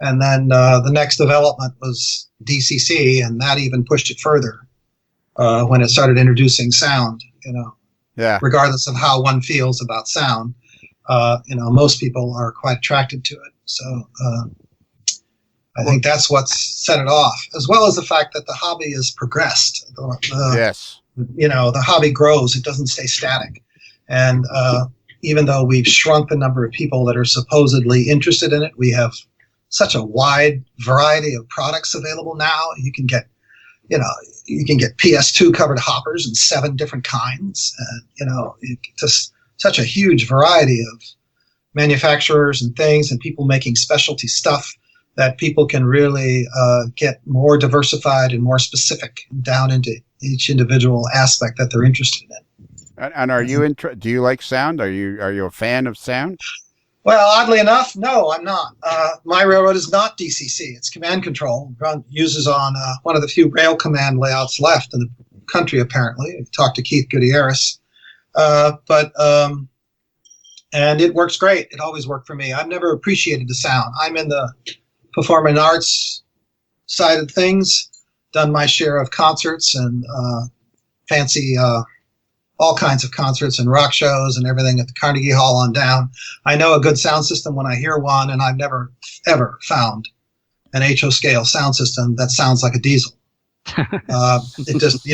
Speaker 7: And then the next development was DCC, and that even pushed it further when it started introducing sound.
Speaker 3: Yeah.
Speaker 7: Regardless of how one feels about sound, most people are quite attracted to it. So I think that's what's set it off, as well as the fact that the hobby has progressed.
Speaker 3: Yes.
Speaker 7: The hobby grows; it doesn't stay static. And even though we've shrunk the number of people that are supposedly interested in it, we have such a wide variety of products available now. You can get PS2 covered hoppers in 7 different kinds. Just such a huge variety of manufacturers and things, and people making specialty stuff that people can really get more diversified and more specific down into each individual aspect that they're interested in.
Speaker 3: And are you do you like sound? Are you a fan of sound?
Speaker 7: Well, oddly enough, no, I'm not. My railroad is not DCC. It's command control. Uses on one of the few rail command layouts left in the country, apparently. I've talked to Keith Gutierrez. And it works great. It always worked for me. I've never appreciated the sound. I'm in the performing arts side of things, done my share of concerts and fancy all kinds of concerts and rock shows and everything at the Carnegie Hall on down. I know a good sound system when I hear one, and I've never, ever found an HO scale sound system that sounds like a diesel. It just,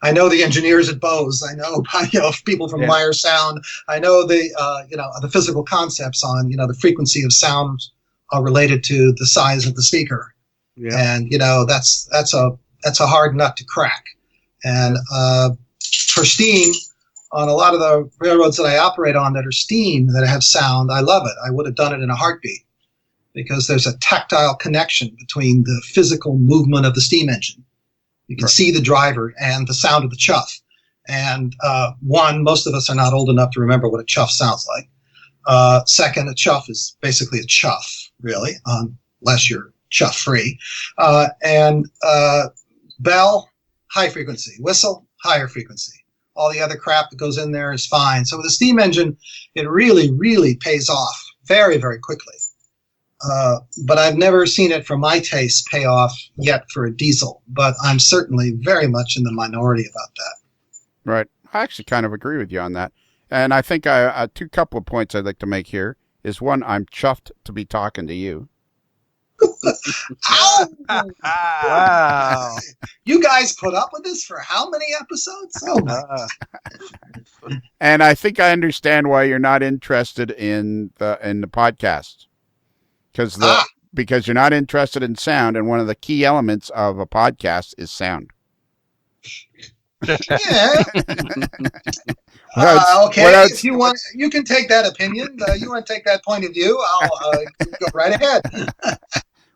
Speaker 7: I know the engineers at Bose. I know, people from Meyer Sound. I know the physical concepts on, the frequency of sound related to the size of the speaker. Yeah. And, that's a hard nut to crack. And for steam, on a lot of the railroads that I operate on that are steam, that have sound, I love it. I would have done it in a heartbeat, because there's a tactile connection between the physical movement of the steam engine. You can see the driver and the sound of the chuff. And most of us are not old enough to remember what a chuff sounds like. Second, a chuff is basically a chuff, really, unless you're chuff free. And bell, high frequency. Whistle, higher frequency. All the other crap that goes in there is fine. So with a steam engine, it really, really pays off very, very quickly. But I've never seen it, for my taste, pay off yet for a diesel. But I'm certainly very much in the minority about that.
Speaker 3: Right. I actually kind of agree with you on that. And I think couple of points I'd like to make here is, one, I'm chuffed to be talking to you.
Speaker 7: Wow. You guys put up with this for how many episodes?
Speaker 3: And I think I understand why you're not interested in the podcast. Because you're not interested in sound, and one of the key elements of a podcast is sound.
Speaker 7: Yeah. Okay. If you want, you can take that opinion. You want to take that point of view? I'll go right ahead.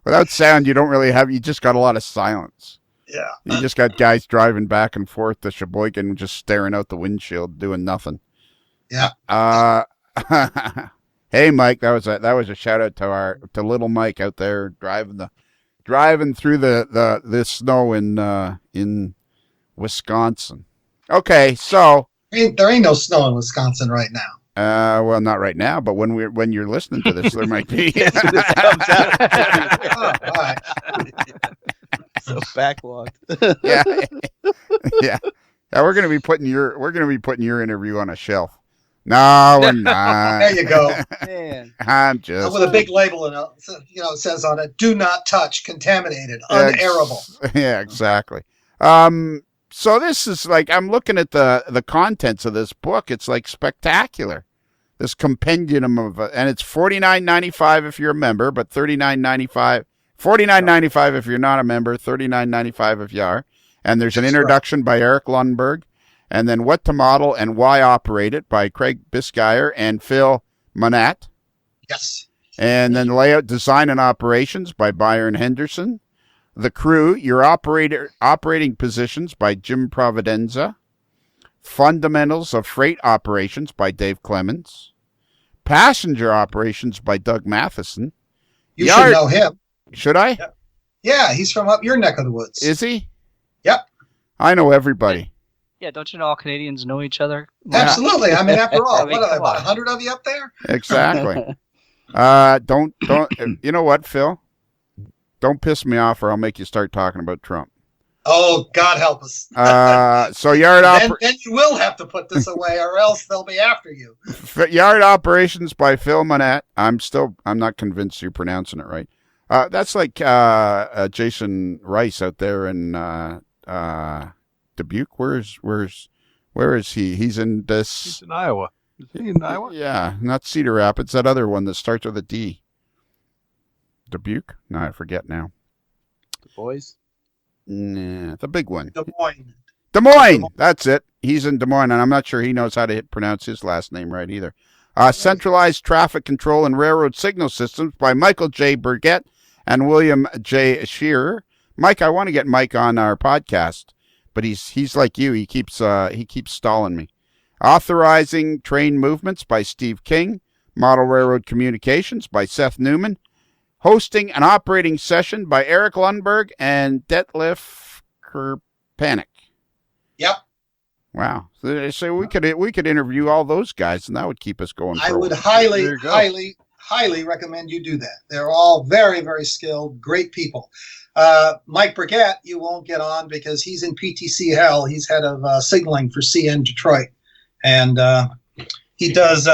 Speaker 3: Without sound, you don't really have. You just got a lot of silence.
Speaker 7: Yeah.
Speaker 3: You just got guys driving back and forth to Sheboygan, just staring out the windshield, doing nothing.
Speaker 7: Yeah.
Speaker 3: Hey, Mike, that was a shout out to little Mike out there driving through the snow in Wisconsin. Okay, so
Speaker 7: there ain't no snow in Wisconsin right now.
Speaker 3: Well, not right now, but when you're listening to this, there might be.
Speaker 7: All right.
Speaker 2: So backlogged.
Speaker 3: Yeah. We're gonna be putting your interview on a shelf. No, we're not.
Speaker 7: There you go.
Speaker 2: Man.
Speaker 3: I'm just
Speaker 7: with a big label, and it says on it, "Do not touch, contaminated, unairable."
Speaker 3: Yeah, exactly. So this is like, I'm looking at the contents of this book. It's like spectacular. This compendium of, and it's $49.95 if you're a member, but $49.95 if you're not a member, $39.95 if you are. And there's an introduction by Eric Lundberg, and then What to Model and Why Operate It by Craig Biscayr and Phil Monat.
Speaker 7: Yes.
Speaker 3: And then Layout, Design, and Operations by Byron Henderson. The Crew, Your Operating Positions by Jim Providenza. Fundamentals of Freight Operations by Dave Clemens. Passenger Operations by Doug Matheson.
Speaker 7: You should know him.
Speaker 3: Should I?
Speaker 7: Yeah, he's from up your neck of the woods.
Speaker 3: Is he?
Speaker 7: Yep.
Speaker 3: I know everybody.
Speaker 6: Yeah, don't you know all Canadians know each other?
Speaker 7: Absolutely. I mean, after all, what are there, about 100 of you up there?
Speaker 3: Exactly. Don't. You know what, Phil? Don't piss me off, or I'll make you start talking about Trump.
Speaker 7: Oh, God help us.
Speaker 3: So
Speaker 7: then you will have to put this away, or else they'll be after you.
Speaker 3: Yard Operations by Phil Monat. I'm not convinced you're pronouncing it right. That's like Jason Rice out there in Dubuque. Where is he? He's in this.
Speaker 4: He's in Iowa. Is he in Iowa?
Speaker 3: Yeah, not Cedar Rapids. That other one that starts with a D. Dubuque? No, I forget now.
Speaker 2: The boys.
Speaker 3: Nah, the big one.
Speaker 7: Des Moines.
Speaker 3: Des Moines. That's it. He's in Des Moines, and I'm not sure he knows how to pronounce his last name right either. Centralized Traffic Control and Railroad Signal Systems by Michael J. Burgett and William J. Shearer. Mike, I want to get Mike on our podcast, but he's like you. He keeps stalling me. Authorizing Train Movements by Steve King. Model Railroad Communications by Seth Newman. Hosting an Operating Session by Eric Lundberg and Detlef Kerpanik.
Speaker 7: Yep.
Speaker 3: Wow. So we could interview all those guys, and that would keep us going.
Speaker 7: I would highly recommend you do that. They're all very, very skilled, great people. Mike Burgett, you won't get on because he's in PTC hell. He's head of signaling for CN Detroit. And he does,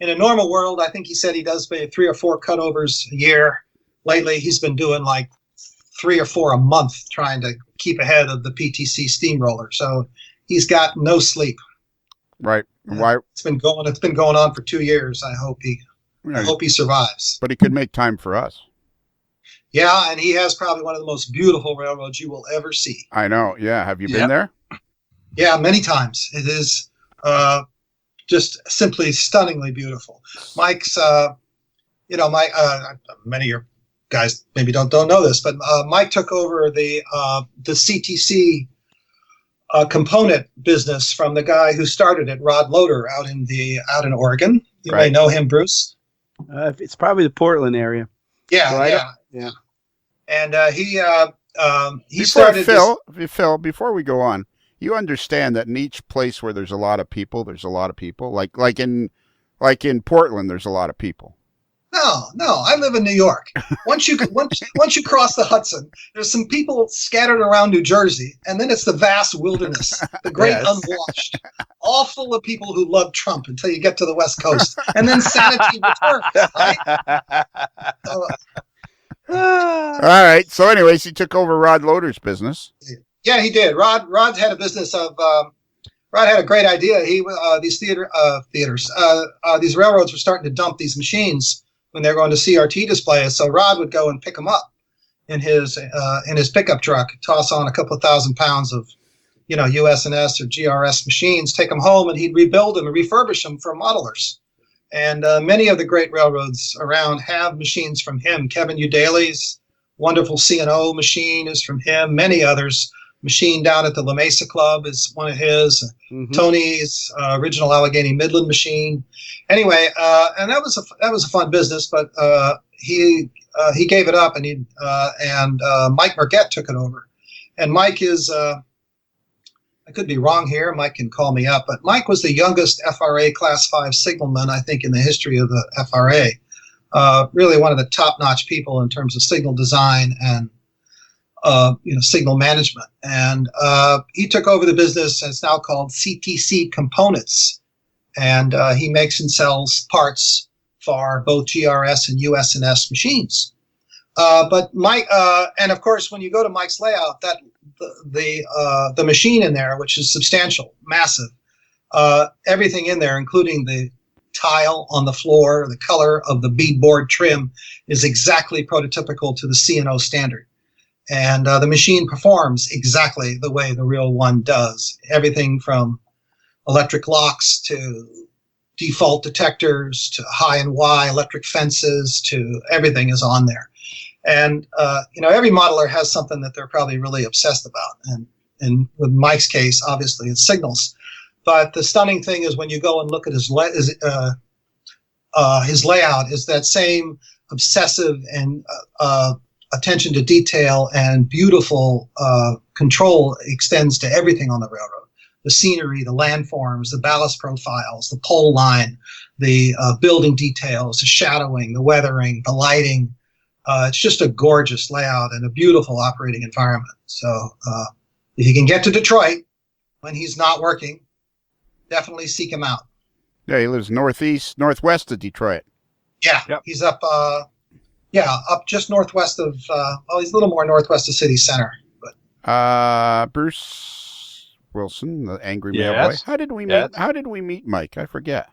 Speaker 7: in a normal world, I think he said he does maybe 3 or 4 cutovers a year. Lately, he's been doing like 3 or 4 a month trying to keep ahead of the PTC steamroller. So he's got no sleep.
Speaker 3: Right. Why?
Speaker 7: It's been going on for 2 years. I hope he survives.
Speaker 3: But he could make time for us.
Speaker 7: Yeah, and he has probably one of the most beautiful railroads you will ever see.
Speaker 3: I know. Yeah. Have you been there?
Speaker 7: Yeah, many times. It is just simply stunningly beautiful. Mike's, many of your guys maybe don't know this, but Mike took over the CTC component business from the guy who started it, Rod Loader, out in Oregon. You may know him, Bruce.
Speaker 2: It's probably the Portland area.
Speaker 7: Yeah. And he started
Speaker 3: Phil, before we go on, you understand that in each place where there's a lot of people, there's a lot of people. Like in Portland, there's a lot of people.
Speaker 7: No, I live in New York. Once you cross the Hudson, there's some people scattered around New Jersey, and then it's the vast wilderness, the great unwashed, all full of people who love Trump until you get to the West Coast, and then sanity returns. Right?
Speaker 3: All right. So, anyways, he took over Rod Loader's business.
Speaker 7: Yeah, he did. Rod had a business of. Rod had a great idea. These these railroads were starting to dump these machines when they're going to CRT displays. So Rod would go and pick them up in his pickup truck, toss on a couple of 1,000 pounds of, USNS or GRS machines, take them home, and he'd rebuild them and refurbish them for modelers. And many of the great railroads around have machines from him. Kevin Udaley's wonderful C&O machine is from him. Many others. Machine down at the La Mesa Club is one of his. Mm-hmm. Tony's original Allegheny Midland machine. Anyway, and that was a fun business, but he gave it up, and Mike Burgett took it over. And Mike is I could be wrong here. Mike can call me up, but Mike was the youngest FRA Class 5 signalman, I think, in the history of the FRA. Really one of the top-notch people in terms of signal design and signal management. And he took over the business. It's now called CTC Components. And he makes and sells parts for both GRS and USNS machines. But Mike, and of course, when you go to Mike's layout, that the machine in there, which is substantial, massive, everything in there, including the tile on the floor, the color of the beadboard trim, is exactly prototypical to the C&O standard. And the machine performs exactly the way the real one does. Everything from electric locks to default detectors to high and Y electric fences to everything is on there. And, every modeler has something that they're probably really obsessed about. And with Mike's case, obviously, it's signals. But the stunning thing is when you go and look at his layout is that same obsessive and attention to detail and beautiful control extends to everything on the railroad. The scenery, the landforms, the ballast profiles, the pole line, the building details, the shadowing, the weathering, the lighting. It's just a gorgeous layout and a beautiful operating environment. So if you can get to Detroit when he's not working, definitely seek him out.
Speaker 3: Yeah, he lives northwest of Detroit.
Speaker 7: Yeah, yep. He's up Yeah, up just northwest of, he's a little more northwest of city center. But
Speaker 3: Bruce Wilson, the angry
Speaker 4: Yes.
Speaker 3: mailboy. How did we meet?
Speaker 4: Yes.
Speaker 3: How did we meet Mike? I forget.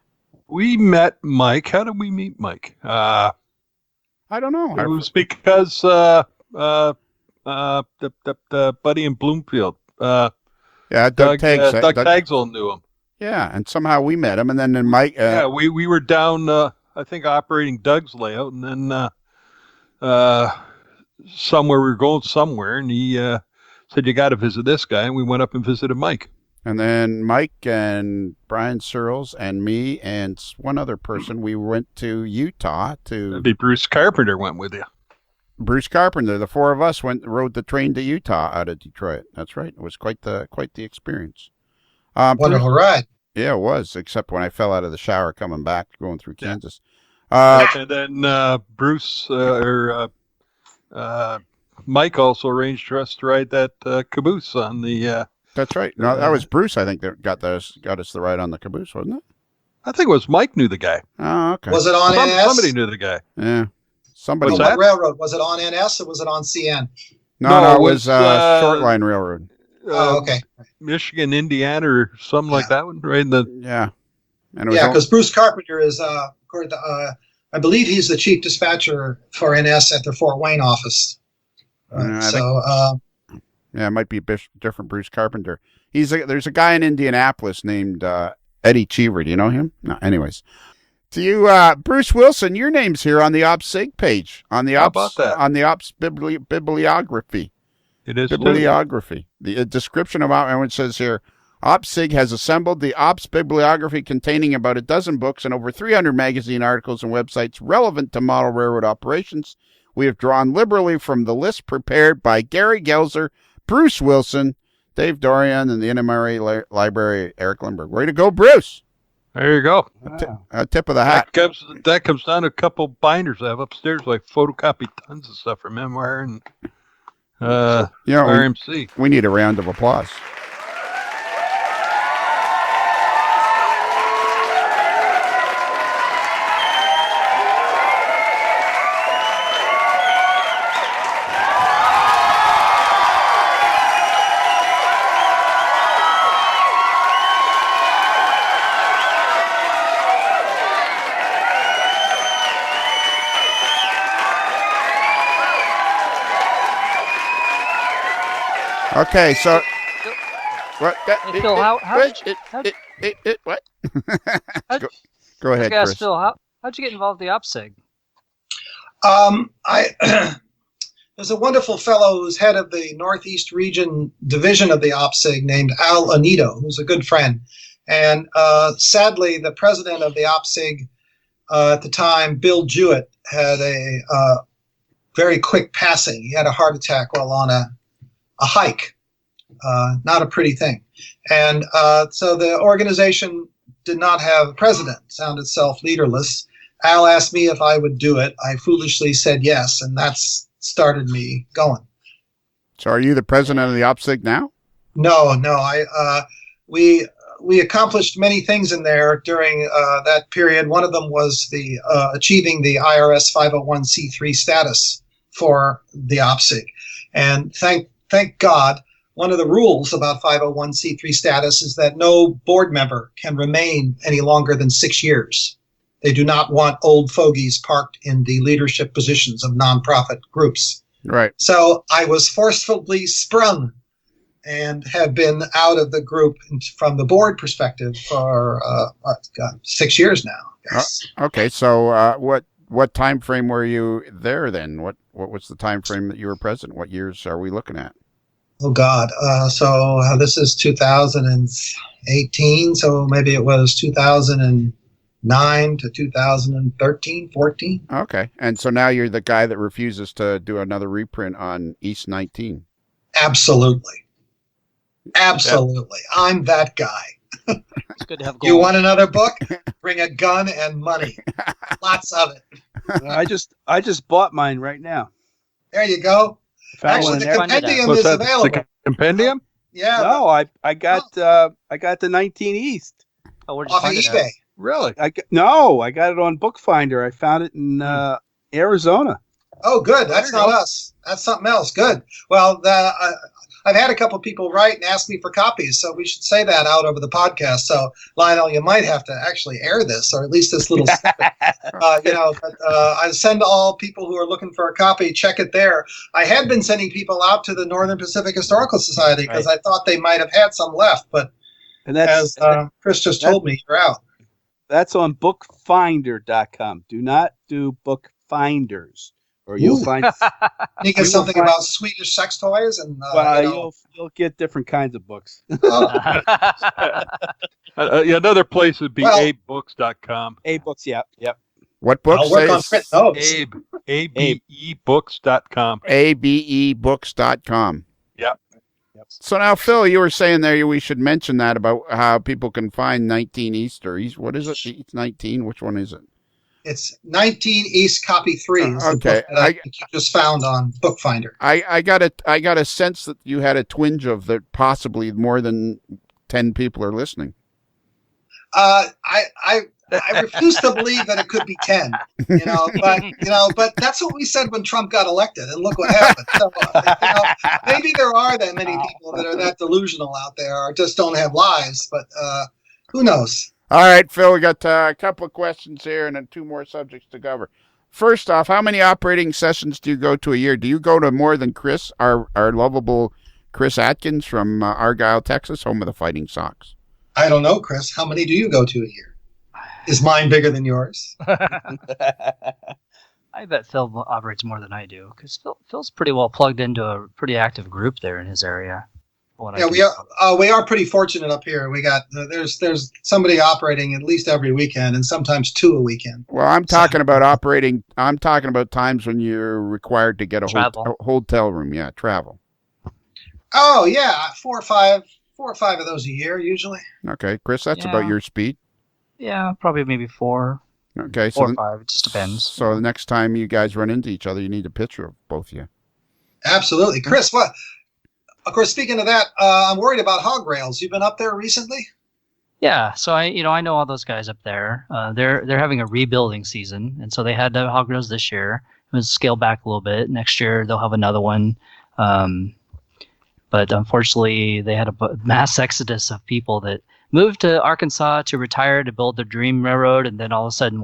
Speaker 4: We met Mike. How did we meet Mike?
Speaker 3: I don't know.
Speaker 4: It was because the buddy in Bloomfield,
Speaker 3: Yeah, Doug
Speaker 4: Doug
Speaker 3: Taggs.
Speaker 4: Tagsel knew him.
Speaker 3: Yeah, and somehow we met him, and then Mike.
Speaker 4: Yeah, we were down, I think, operating Doug's layout, and then somewhere we were going somewhere, and he said, "You got to visit this guy," and we went up and visited Mike.
Speaker 3: And then Mike and Brian Searles and me and one other person, we went to Utah to.
Speaker 4: That'd be Bruce Carpenter went with you.
Speaker 3: Bruce Carpenter. The four of us rode the train to Utah out of Detroit. That's right. It was quite the experience.
Speaker 7: wonderful ride.
Speaker 3: Yeah, it was. Except when I fell out of the shower coming back, going through Kansas.
Speaker 4: And then Bruce Mike also arranged for us to ride that caboose on the.
Speaker 3: That's right. No, that was Bruce. I think that got us the ride on the caboose, wasn't it?
Speaker 4: I think it was Mike knew the guy.
Speaker 3: Oh, okay.
Speaker 7: Was it on NS?
Speaker 4: Somebody knew the guy.
Speaker 3: Yeah. Somebody.
Speaker 4: What's
Speaker 7: What
Speaker 4: that?
Speaker 7: railroad? Was it on NS or was it on CN?
Speaker 3: No, it was Short Line Railroad.
Speaker 7: Oh, okay.
Speaker 4: Michigan, Indiana, or something like that one, right? In the
Speaker 3: Yeah. And it was
Speaker 7: Yeah, because Bruce Carpenter is, according to, I believe he's the chief dispatcher for NS at their Fort Wayne office.
Speaker 3: Yeah, it might be a different Bruce Carpenter. There's a guy in Indianapolis named Eddie Cheever. Do you know him? No. Anyways, to you, Bruce Wilson, your name's here on the OpsSig page on the
Speaker 4: How about that?
Speaker 3: on the Ops bibliography.
Speaker 4: it is
Speaker 3: Bibliography. The description of and it says here, OpsSig has assembled the Ops bibliography containing about a dozen books and over 300 magazine articles and websites relevant to model railroad operations. We have drawn liberally from the list prepared by Gary Gelzer, Bruce Wilson, Dave Dorian, and the NMRA Library, Eric Lindbergh. Way to go, Bruce!
Speaker 4: There you go.
Speaker 3: A tip of the hat.
Speaker 4: That comes down to a couple binders I have upstairs, like photocopy tons of stuff from Memoir and RMC.
Speaker 3: We need a round of applause. Okay, so what?
Speaker 6: Hey, Phil,
Speaker 3: What? Go ahead,
Speaker 6: I ask
Speaker 3: Chris.
Speaker 6: Phil, how'd you get involved with the OpsSig?
Speaker 7: There's a wonderful fellow who's head of the Northeast Region Division of the OpsSig named Al Anito, who's a good friend. And sadly, the president of the OpsSig at the time, Bill Jewett, had a very quick passing. He had a heart attack while on a hike. Not a pretty thing. And so the organization did not have a president, found itself leaderless. Al asked me if I would do it. I foolishly said yes, and that's started me going.
Speaker 3: So are you the president of the OpsSig now?
Speaker 7: No. We accomplished many things in there during that period. One of them was the achieving the IRS 501c3 status for the OpsSig. And thank God, one of the rules about 501c3 status is that no board member can remain any longer than 6 years. They do not want old fogies parked in the leadership positions of nonprofit groups.
Speaker 3: Right.
Speaker 7: So I was forcefully sprung and have been out of the group from the board perspective for 6 years now. Yes.
Speaker 3: Okay, so what time frame were you there then? What was the time frame that you were president? What years are we looking at?
Speaker 7: Oh God! So this is 2018. So maybe it was 2009 to 2013, 14.
Speaker 3: Okay, and so now you're the guy that refuses to do another reprint on East 19.
Speaker 7: Absolutely. I'm that guy.
Speaker 6: It's good to have gold.
Speaker 7: You want another book? Bring a gun and money. Lots of it.
Speaker 2: I just bought mine right now.
Speaker 7: There you go.
Speaker 2: Found
Speaker 7: Actually,
Speaker 2: one
Speaker 7: the
Speaker 2: in
Speaker 7: compendium
Speaker 4: What's
Speaker 7: is
Speaker 4: that?
Speaker 7: available.
Speaker 4: The compendium?
Speaker 7: Yeah,
Speaker 2: No, I got the 19 East.
Speaker 6: Oh, where'd you
Speaker 7: off of
Speaker 6: find it?
Speaker 7: eBay.
Speaker 4: Really?
Speaker 2: I got it on Bookfinder. I found it in Arizona.
Speaker 7: Oh, good. That's not us. That's something else. Good. Well, I've had a couple people write and ask me for copies, so we should say that out over the podcast. So, Lionel, you might have to actually air this, or at least this little snippet. I send all people who are looking for a copy, check it there. I had been sending people out to the Northern Pacific Historical Society because I thought they might have had some left, but as Chris just told me, you're out.
Speaker 2: That's on bookfinder.com. Do not do bookfinders, or you'll find
Speaker 7: you get something about Swedish sex toys, and
Speaker 2: you'll get different kinds of books.
Speaker 4: Another place would be abebooks.com.
Speaker 2: Abebooks, yep.
Speaker 3: What books?
Speaker 7: I'll work on print notes.
Speaker 4: abebooks.com.
Speaker 3: abebooks.com.
Speaker 4: Yep.
Speaker 3: So now, Phil, you were saying there we should mention that about how people can find 19 East or East. What is it? East 19? Which one is it?
Speaker 7: It's 19 East Copy 3. Is the
Speaker 3: Okay.
Speaker 7: book that I think you just found on Bookfinder.
Speaker 3: I got a sense that you had a twinge of that possibly more than 10 people are listening.
Speaker 7: I refuse to believe that it could be 10, but that's what we said when Trump got elected, and look what happened. So, maybe there are that many people that are that delusional out there, or just don't have lives, but who knows?
Speaker 3: All right, Phil, we got a couple of questions here and then 2 more subjects to cover. First off, how many operating sessions do you go to a year? Do you go to more than Chris, our lovable Chris Atkins from Argyle, Texas, home of the Fighting Sox?
Speaker 7: I don't know, Chris. How many do you go to a year? Is mine bigger than yours?
Speaker 6: I bet Phil operates more than I do, because Phil's pretty well plugged into a pretty active group there in his area.
Speaker 7: We are pretty fortunate up here. We got there's somebody operating at least every weekend, and sometimes 2 a weekend.
Speaker 3: Well, I'm talking about operating. I'm talking about times when you're required to get a hotel room. Yeah, travel.
Speaker 7: Oh yeah, 4 or 5 of those a year usually.
Speaker 3: Okay, Chris, that's about your speed.
Speaker 6: Yeah, probably maybe 4.
Speaker 3: Okay,
Speaker 6: 4 or 5. It just depends.
Speaker 3: So the next time you guys run into each other, you need a picture of both of you.
Speaker 7: Absolutely, Chris. What? Of course, speaking of that, I'm worried about hog rails. You've been up there recently?
Speaker 6: Yeah, so I know all those guys up there. They're having a rebuilding season, and so they had the hog rails this year. It was scaled back a little bit. Next year they'll have another one. But unfortunately, they had a mass exodus of people that moved to Arkansas to retire to build their dream railroad, and then all of a sudden,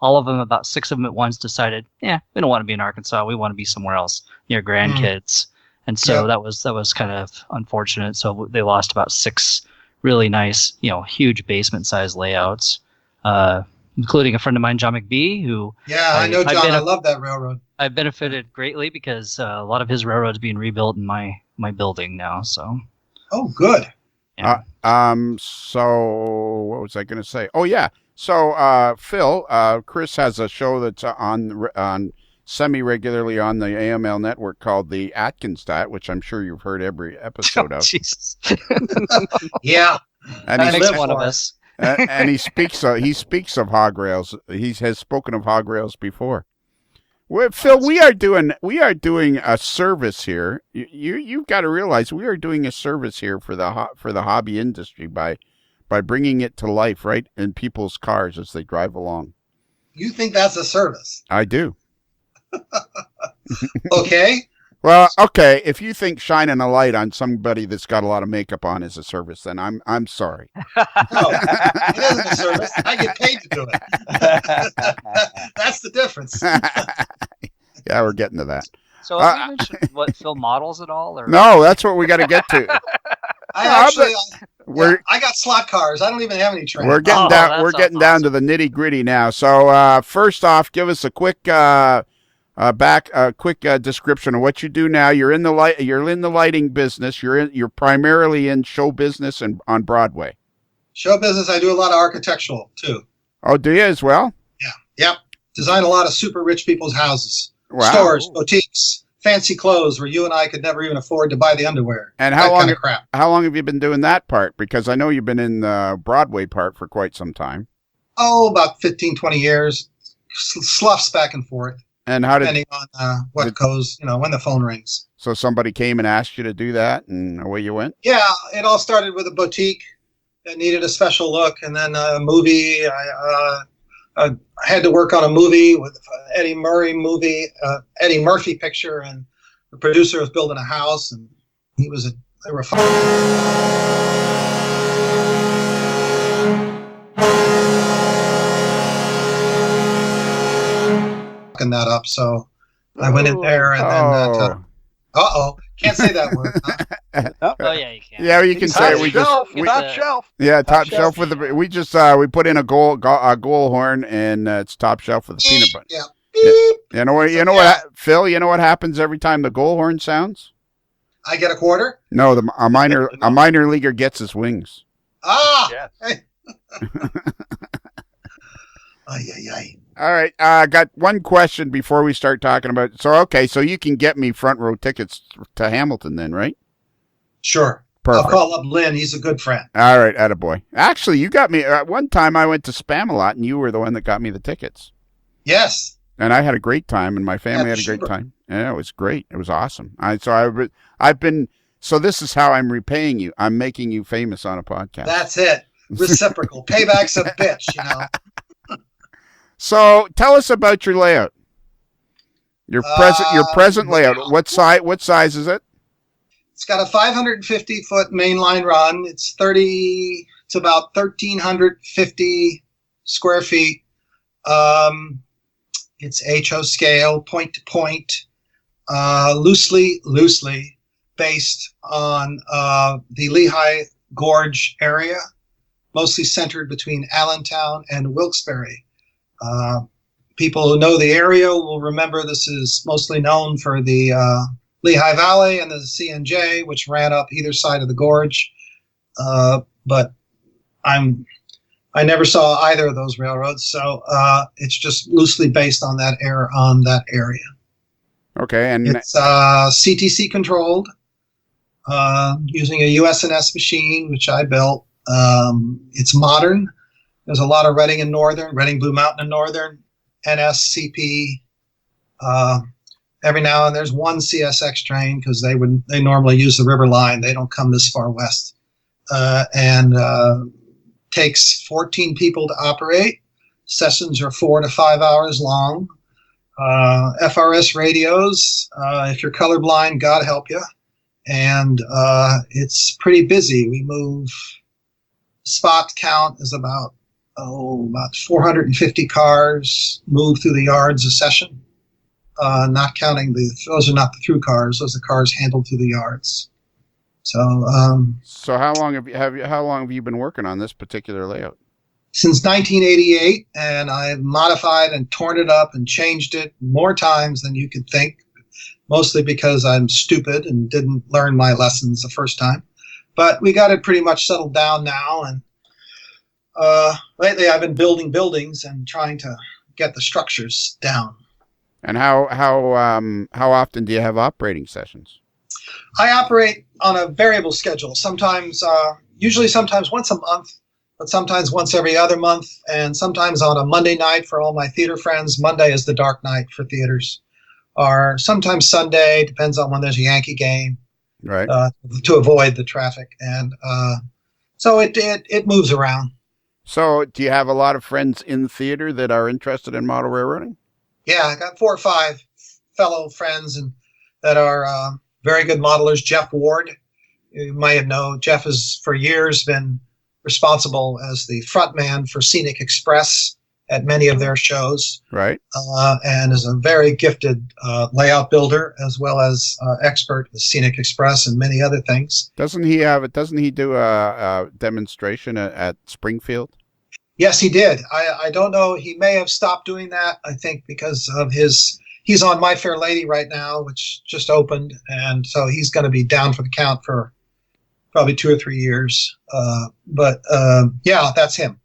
Speaker 6: all of them, about 6 of them at once, decided, we don't want to be in Arkansas. We want to be somewhere else near grandkids. And so that was kind of unfortunate. So they lost about 6 really nice, huge basement-sized layouts, including a friend of mine, John McBee, who
Speaker 7: I know John. I love that railroad.
Speaker 6: I benefited greatly because a lot of his railroad's being rebuilt in my building now. So.
Speaker 7: Oh, good.
Speaker 6: Yeah.
Speaker 3: So what was I going to say? Oh, yeah. So, Phil, Chris has a show that's on semi-regularly on the AML network called the Atkins Diet, which I'm sure you've heard every episode of.
Speaker 6: Jesus.
Speaker 7: Yeah.
Speaker 3: And
Speaker 6: that makes one of us.
Speaker 3: And he speaks of hog rails. He has spoken of hog rails before. Well, Phil, we are doing a service here. You've got to realize we are doing a service here for the hobby industry by bringing it to life right in people's cars as they drive along.
Speaker 7: You think that's a service?
Speaker 3: I do.
Speaker 7: Okay.
Speaker 3: Well, okay. If you think shining a light on somebody that's got a lot of makeup on is a service, then I'm sorry.
Speaker 7: No, it isn't a service. I get paid to do it. That's the difference.
Speaker 3: Yeah, we're getting to that.
Speaker 6: So have we mentioned what Phil models at all? Or?
Speaker 3: No, that's what we got to get to.
Speaker 7: I got slot cars. I don't even have any trains.
Speaker 3: We're getting down. We're getting down to the nitty gritty now. So first off, give us a quick description of what you do now. You're in the lighting business. You're primarily in show business and on Broadway.
Speaker 7: Show business. I do a lot of architectural too.
Speaker 3: Oh, do you as well?
Speaker 7: Yeah. Yep. Design a lot of super rich people's houses,
Speaker 3: wow.
Speaker 7: Stores, boutiques, fancy clothes where you and I could never even afford to buy the underwear.
Speaker 3: And how long? How long have you been doing that part? Because I know you've been in the Broadway part for quite some time.
Speaker 7: Oh, about 15, 20 years. Sloughs back and forth.
Speaker 3: And how did,
Speaker 7: depending on what goes, when the phone rings.
Speaker 3: So somebody came and asked you to do that, and away you went?
Speaker 7: Yeah, it all started with a boutique that needed a special look, and then a movie. I had to work on a movie with Eddie Murphy picture, and the producer was building a house, and they were fucking that up. So I went in there, and then can't say that word. Huh?
Speaker 6: Oh yeah, you can.
Speaker 3: Yeah, you can say it.
Speaker 4: Top shelf.
Speaker 3: Yeah, top shelf with the. We just we put in a goal horn, and it's top shelf with the peanut butter.
Speaker 7: Yeah.
Speaker 3: You know what? Phil? You know what happens every time the goal horn sounds?
Speaker 7: I get a quarter.
Speaker 3: No, a minor leaguer gets his wings.
Speaker 7: Ah.
Speaker 4: Yes.
Speaker 7: Hey. Ay.
Speaker 3: All right, I got one question before we start talking about. So you can get me front row tickets to Hamilton then, right?
Speaker 7: Sure.
Speaker 3: Perfect.
Speaker 7: I'll call up Lynn. He's a good friend.
Speaker 3: All right, attaboy. Actually, you got me. One time I went to Spam-A-Lot, and you were the one that got me the tickets.
Speaker 7: Yes.
Speaker 3: And I had a great time, and my family had a great time. Yeah, it was great. It was awesome. So this is how I'm repaying you. I'm making you famous on a podcast.
Speaker 7: That's it. Reciprocal. Payback's a bitch, you know.
Speaker 3: So tell us about your layout. Your present layout. What size is it?
Speaker 7: It's got a 550-foot mainline run. It's about 1,350 square feet. It's HO scale, point to point, loosely based on the Lehigh Gorge area, mostly centered between Allentown and Wilkes-Barre. People who know the area will remember this is mostly known for the Lehigh Valley and the CNJ, which ran up either side of the gorge. But I never saw either of those railroads, so it's just loosely based on that area. Okay, and it's CTC controlled, using a USNS machine, which I built. It's modern. There's a lot of Reading Blue Mountain and Northern, NSCP. Every now and there's one CSX train because they normally use the river line. They don't come this far west, and takes 14 people to operate. Sessions are 4 to 5 hours long. FRS radios. If you're colorblind, God help you. And it's pretty busy. We move. Spot count is about 450 cars move through the yards a session. Not counting those are not the through cars; those are cars handled through the yards. So
Speaker 3: how long have you been working on this particular layout?
Speaker 7: Since 1988, and I've modified and torn it up and changed it more times than you could think. Mostly because I'm stupid and didn't learn my lessons the first time. But we got it pretty much settled down now, and lately I've been building buildings and trying to get the structures down.
Speaker 3: And how often do you have operating sessions?
Speaker 7: I operate on a variable schedule. Sometimes, usually sometimes once a month, but sometimes once every other month, and sometimes on a Monday night for all my theater friends. Monday is the dark night for theaters. Or sometimes Sunday, depends on when there's a Yankee game.
Speaker 3: Right.
Speaker 7: To avoid the traffic. And so it moves around.
Speaker 3: So do you have a lot of friends in theater that are interested in model railroading?
Speaker 7: Yeah, I got 4 or 5 fellow friends and that are very good modelers. Jeff Ward, you might know, Jeff has for years been responsible as the front man for Scenic Express at many of their shows. Right. And is a very gifted layout builder as well as expert with Scenic Express and many other things. Doesn't he do a demonstration at Springfield? Yes, he did. I don't know. He may have stopped doing that, I think, because of he's on My Fair Lady right now, which just opened. And so he's going to be down for the count for probably 2 or 3 years. But yeah, that's him.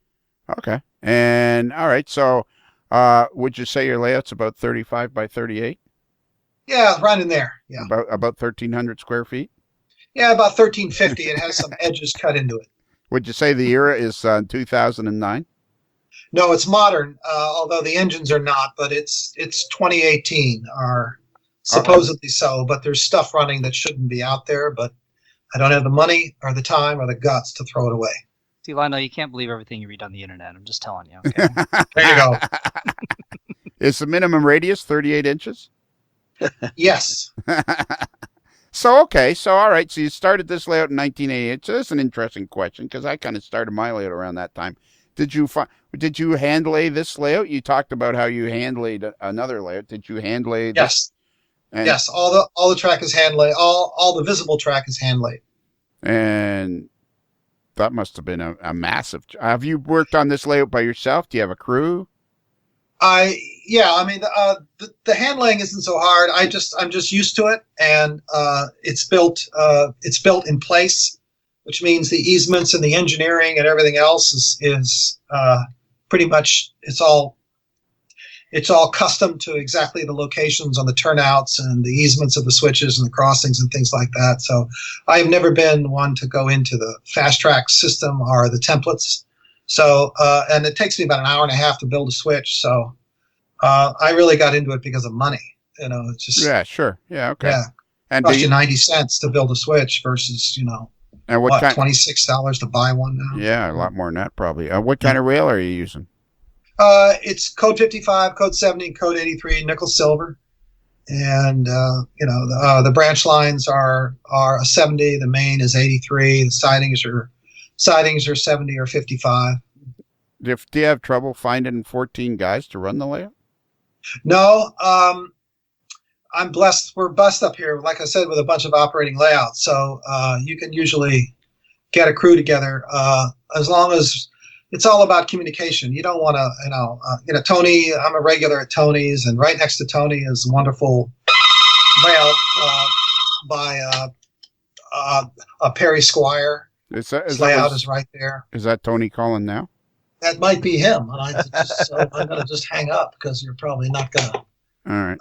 Speaker 7: Okay. And all right. So would you say your layout's about 35 by 38? Yeah, right in there. Yeah. About 1,300 square feet? Yeah, about 1,350. It has some edges cut into it. Would you say the era is 2009? No, it's modern, although the engines are not, but it's 2018, or supposedly so, but there's stuff running that shouldn't be out there, but I don't have the money or the time or the guts to throw it away.
Speaker 6: See, Lionel, you can't believe everything you read on the internet. I'm just telling you. Okay?
Speaker 7: There you go.
Speaker 3: Is the minimum radius 38 inches?
Speaker 7: Yes.
Speaker 3: So, all right. So you started this layout in 1988. So that's an interesting question because I kind of started my layout around that time. Did you hand lay this layout? You talked about how you hand laid another layout. Did you hand lay?
Speaker 7: Yes. Yes. All the track is hand laid. All the visible track is hand laid. And
Speaker 3: that must have been a massive. Have you worked on this layout by yourself? Do you have a crew?
Speaker 7: Yeah. I mean, the hand laying isn't so hard. I'm just used to it, and it's built in place, which means the easements and the engineering and everything else is pretty much it's all custom to exactly the locations on the turnouts and the easements of the switches and the crossings and things like that. So I've never been one to go into the fast track system or the templates. So and it takes me about an hour and a half to build a switch. So I really got into it because of money. It's just
Speaker 3: sure, okay.
Speaker 7: Yeah, and cost you 90 cents to build a switch versus
Speaker 3: and
Speaker 7: what $26 to buy one now.
Speaker 3: Yeah, a lot more than that probably. What kind of rail are you using?
Speaker 7: It's code 55, code 70, code 83, nickel silver, and the branch lines are a 70. The main is 83. The sidings are 70 or 55.
Speaker 3: Do you have trouble finding 14 guys to run the layout?
Speaker 7: No, I'm blessed. We're blessed up here, like I said, with a bunch of operating layouts. So you can usually get a crew together as long as it's all about communication. You don't want to, Tony, I'm a regular at Tony's, and right next to Tony is a wonderful layout by Perry Squire. His layout is right there.
Speaker 3: Is that Tony calling now?
Speaker 7: That might be him. And I'm going to just hang up because you're probably not going to.
Speaker 3: All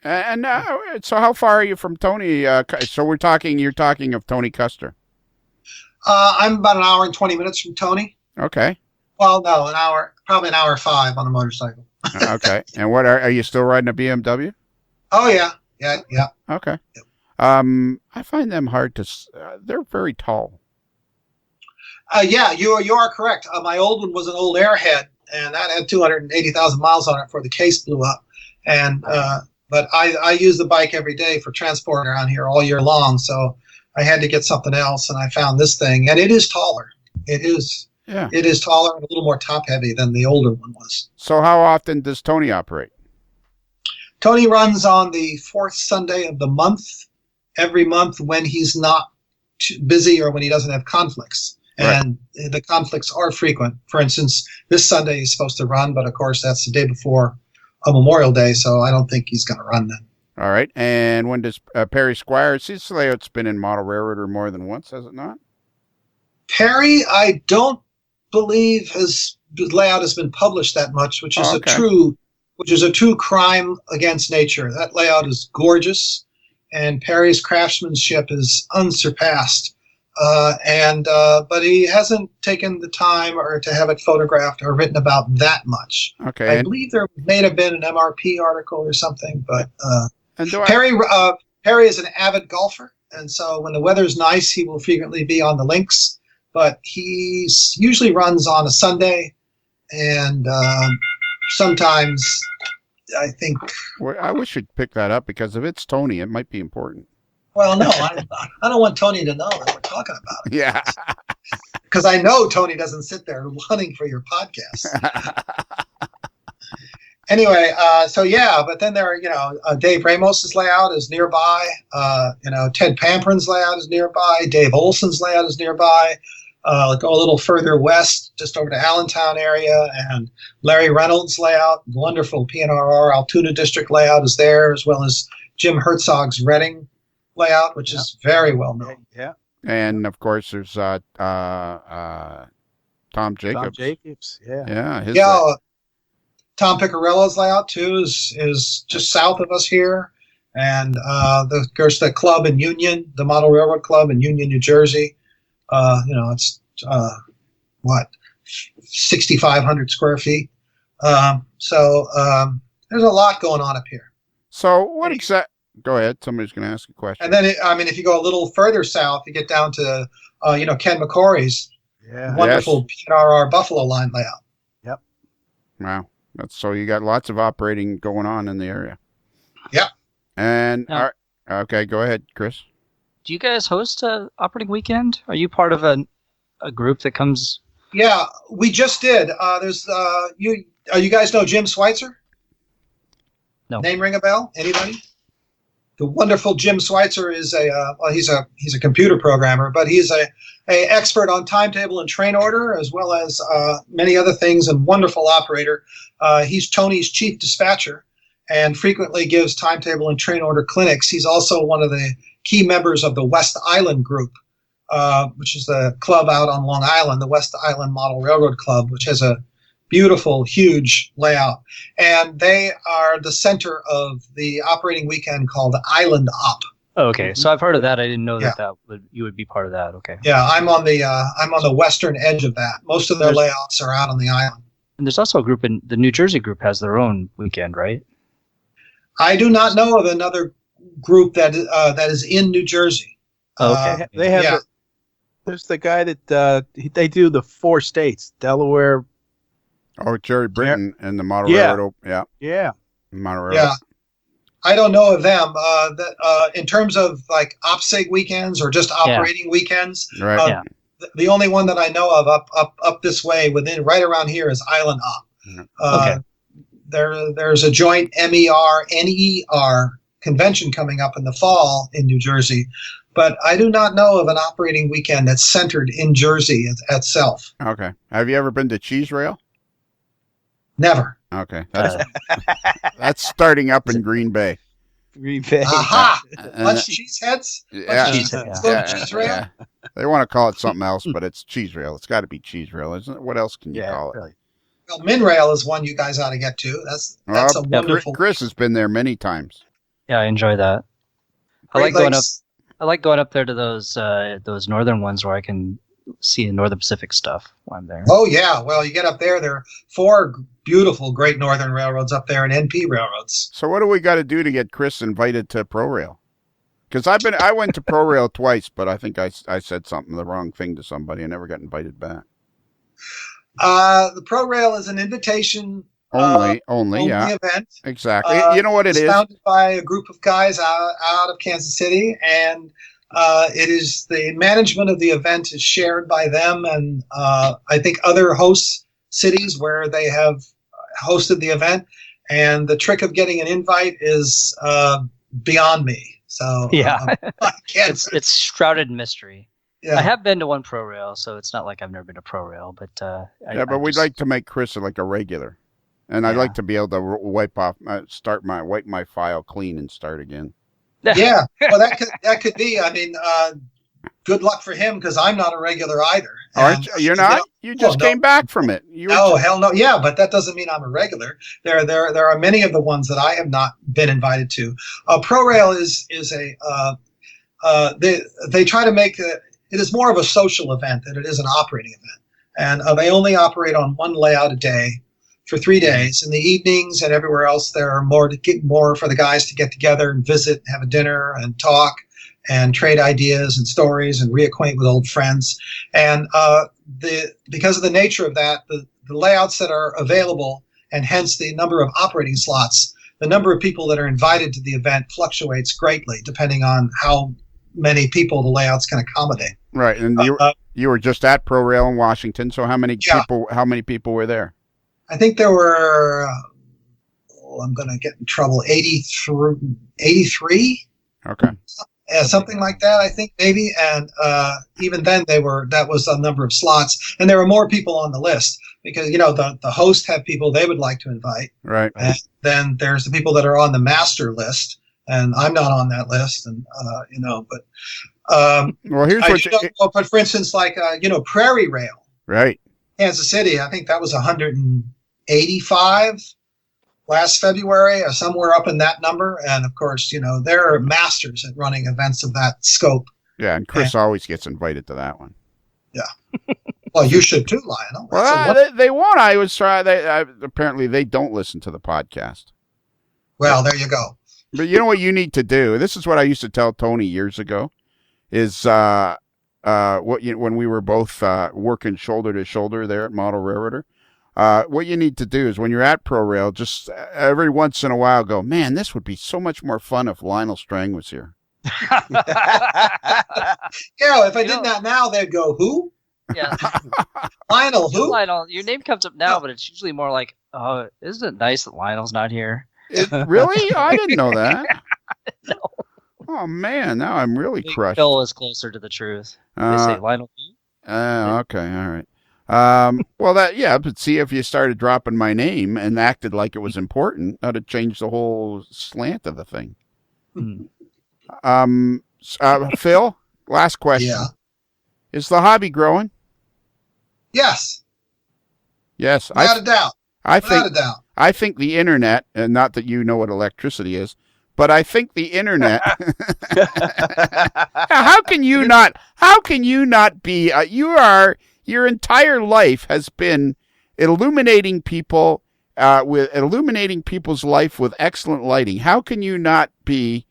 Speaker 3: right. So how far are you from Tony? So you're talking of Tony Custer.
Speaker 7: I'm about an hour and 20 minutes from Tony.
Speaker 3: Okay.
Speaker 7: Well, no, probably an hour 5 on a motorcycle.
Speaker 3: Okay. And what are you still riding a BMW?
Speaker 7: Oh yeah. Yeah.
Speaker 3: Okay. I find them hard to, they're very tall.
Speaker 7: Yeah, you are correct. My old one was an old Airhead, and that had 280,000 miles on it before the case blew up. And but I use the bike every day for transport around here all year long, so I had to get something else, and I found this thing, and it is taller. It is. Yeah. It is taller and a little more top heavy than the older one was.
Speaker 3: So how often does Tony operate?
Speaker 7: Tony runs on the 4th Sunday of the month, every month when he's not too busy or when he doesn't have conflicts. And the conflicts are frequent. For instance, this Sunday he's supposed to run, but of course that's the day before a Memorial Day, so I don't think he's going to run then.
Speaker 3: All right. And when does Perry Squire, this layout's been in Model Railroader more than once, has it not?
Speaker 7: Perry, I don't believe his layout has been published that much, which is a true crime against nature. That layout is gorgeous, and Perry's craftsmanship is unsurpassed. But he hasn't taken the time or to have it photographed or written about that much.
Speaker 3: Okay.
Speaker 7: I believe there may have been an MRP article or something, but Perry is an avid golfer, and so when the weather's nice, he will frequently be on the links. But he usually runs on a Sunday, and sometimes I think.
Speaker 3: Well, I wish you'd pick that up because if it's Tony, it might be important.
Speaker 7: Well, no, I don't want Tony to know that we're talking about it.
Speaker 3: Yeah.
Speaker 7: Because I know Tony doesn't sit there hunting for your podcast. Anyway, but then there are, Dave Ramos's layout is nearby. Ted Pamperin's layout is nearby. Dave Olson's layout is nearby. Go a little further west, just over to Allentown area, and Larry Reynolds' layout, wonderful PNRR Altoona District layout is there, as well as Jim Herzog's Reading layout, which is very well known.
Speaker 2: Yeah.
Speaker 3: And of course there's Tom Jacobs.
Speaker 2: Tom Jacobs, yeah.
Speaker 7: Tom Picariello's layout too is just south of us here. And there's the club in Union, the Model Railroad Club in Union, New Jersey. It's 6,500 square feet. So there's a lot going on up here.
Speaker 3: So what exactly? Go ahead. Somebody's going to ask a question.
Speaker 7: And then, if you go a little further south, you get down to, Ken McCory's
Speaker 2: Yeah.
Speaker 7: Wonderful PRR Buffalo line layout.
Speaker 3: Wow. So you got lots of operating going on in the area.
Speaker 7: Yep.
Speaker 3: And
Speaker 6: Now-
Speaker 3: okay, go ahead, Chris.
Speaker 6: Do you guys host a operating weekend? Are you part of a group that comes?
Speaker 7: Yeah, we just did. There's you guys know Jim Schweitzer?
Speaker 6: No.
Speaker 7: Name ring a bell? Anybody? The wonderful Jim Schweitzer is he's a computer programmer, but he's a expert on timetable and train order, as well as many other things, and wonderful operator. He's Tony's chief dispatcher and frequently gives timetable and train order clinics. He's also one of the key members of the West Island Group, which is the club out on Long Island, the West Island Model Railroad Club, which has a beautiful, huge layout. And they are the center of the operating weekend called Island Op.
Speaker 6: Oh, okay, so I've heard of that. I didn't know
Speaker 7: Yeah.
Speaker 6: that you would be part of that. Okay.
Speaker 7: Yeah, I'm on the western edge of that. Most of their layouts are out on the island.
Speaker 6: And there's also a group in the New Jersey group has their own weekend, right?
Speaker 7: I do not know of another group that is in New Jersey.
Speaker 6: Oh, okay.
Speaker 2: They have.
Speaker 7: Yeah.
Speaker 2: There's the guy that they do the 4 states: Delaware.
Speaker 3: Oh, Jerry Britton and the Model
Speaker 2: Yeah.
Speaker 3: Railroad. Yeah.
Speaker 2: Yeah.
Speaker 3: Model Railroad.
Speaker 7: Yeah, I don't know of them. In terms of like OPSEG weekends or just operating weekends,
Speaker 3: Right.
Speaker 6: Yeah.
Speaker 7: the only one that I know of up this way right around here is Island Op.
Speaker 6: Okay.
Speaker 7: There's a joint NER convention coming up in the fall in New Jersey, but I do not know of an operating weekend that's centered in Jersey itself.
Speaker 3: Okay. Have you ever been to Cheese Rail?
Speaker 7: Never.
Speaker 3: Okay. That's starting up in Green Bay.
Speaker 2: Green Bay.
Speaker 7: Aha!
Speaker 3: And-
Speaker 7: Bunch of cheeseheads?
Speaker 3: Yeah.
Speaker 7: Let's go to Cheese Rail?
Speaker 3: Yeah. They want to call it something else, but it's Cheese Rail. It's got to be Cheese Rail, isn't it? What else can you
Speaker 2: Yeah.
Speaker 3: call it?
Speaker 2: Really.
Speaker 7: Well, Minrail is one you guys ought to get to. That's a
Speaker 3: Well,
Speaker 7: wonderful.
Speaker 3: Chris has been there many times.
Speaker 6: Yeah, I enjoy that. I
Speaker 7: Great
Speaker 6: like going up.
Speaker 7: Lakes.
Speaker 6: I like going up there to those northern ones where I can see the Northern Pacific stuff while I'm there.
Speaker 7: Oh yeah, well you get up there. There are 4 beautiful Great Northern Railroads up there and NP railroads.
Speaker 3: So what do we got to do to get Chris invited to ProRail? Because I went to ProRail twice, but I think I said the wrong thing to somebody. I never got invited back.
Speaker 7: The ProRail is an invitation
Speaker 3: Only, yeah,
Speaker 7: event.
Speaker 3: exactly. You know what it
Speaker 7: It's
Speaker 3: is?
Speaker 7: founded by a group of guys out of Kansas City, and it is the management of the event is shared by them and I think other host cities where they have hosted the event. And the trick of getting an invite is beyond me. So
Speaker 6: Yeah.
Speaker 7: I can't.
Speaker 6: It's shrouded in mystery.
Speaker 7: Yeah.
Speaker 6: I have been to one ProRail, so it's not like I've never been to ProRail. But
Speaker 3: But we'd like to make Chris like a regular, and I'd
Speaker 6: Yeah.
Speaker 3: like to be able to wipe my file clean and start again.
Speaker 7: Yeah, well, that could be. I mean, good luck for him because I'm not a regular either.
Speaker 3: Aren't you? You're not? You just came back from it. You were
Speaker 7: No, hell no. Yeah, but that doesn't mean I'm a regular. There are many of the ones that I have not been invited to. ProRail is they try to make it is more of a social event than it is an operating event, and they only operate on one layout a day for 3 days. In the evenings and everywhere else, there are more for the guys to get together and visit, have a dinner, and talk, and trade ideas and stories, and reacquaint with old friends. And because of the nature of that, the layouts that are available, and hence the number of operating slots, the number of people that are invited to the event fluctuates greatly depending on how many people the layouts can accommodate.
Speaker 3: right, and you were just at ProRail in Washington. So how many people were there?
Speaker 7: I think there were, I'm going to get in trouble, 83?
Speaker 3: Okay.
Speaker 7: Something like that, I think, maybe. And even then, that was a number of slots. And there were more people on the list because, the host have people they would like to invite.
Speaker 3: Right.
Speaker 7: And then there's the people that are on the master list. And I'm not on that list. And, but
Speaker 3: Well, here's
Speaker 7: but for instance, like, Prairie Rail,
Speaker 3: right.
Speaker 7: Kansas City, I think that was 185 last February or somewhere up in that number. And of course, they're masters at running events of that scope.
Speaker 3: Yeah, and Chris always gets invited to that one.
Speaker 7: Yeah. Well, you should too, Lionel.
Speaker 3: Well, they won't. I was trying. Apparently they don't listen to the podcast.
Speaker 7: Well, there you go.
Speaker 3: But you know what you need to do? This is what I used to tell Tony years ago, is when we were both working shoulder to shoulder there at Model Railroader. What you need to do is when you're at ProRail, just every once in a while go, man, this would be so much more fun if Lionel Strang was here.
Speaker 7: If I did that now, they'd go, who?
Speaker 6: Yeah.
Speaker 7: Lionel, who?
Speaker 6: Lionel, your name comes up now, but it's usually more like, oh, isn't it nice that Lionel's not here?
Speaker 3: Really? I didn't know that.
Speaker 6: No.
Speaker 3: Oh, man, now I'm really crushed.
Speaker 6: Phil is closer to the truth. They say Lionel.
Speaker 3: Okay, all right. But see, if you started dropping my name and acted like it was important, that'd change the whole slant of the thing. Phil, last question.
Speaker 7: Yeah.
Speaker 3: Is the hobby growing?
Speaker 7: Yes.
Speaker 3: Yes.
Speaker 7: Without a doubt.
Speaker 3: I think the internet, and not that you know what electricity is, but I think the internet. How can you not be? Your entire life has been illuminating people illuminating people's life with excellent lighting. How can you not be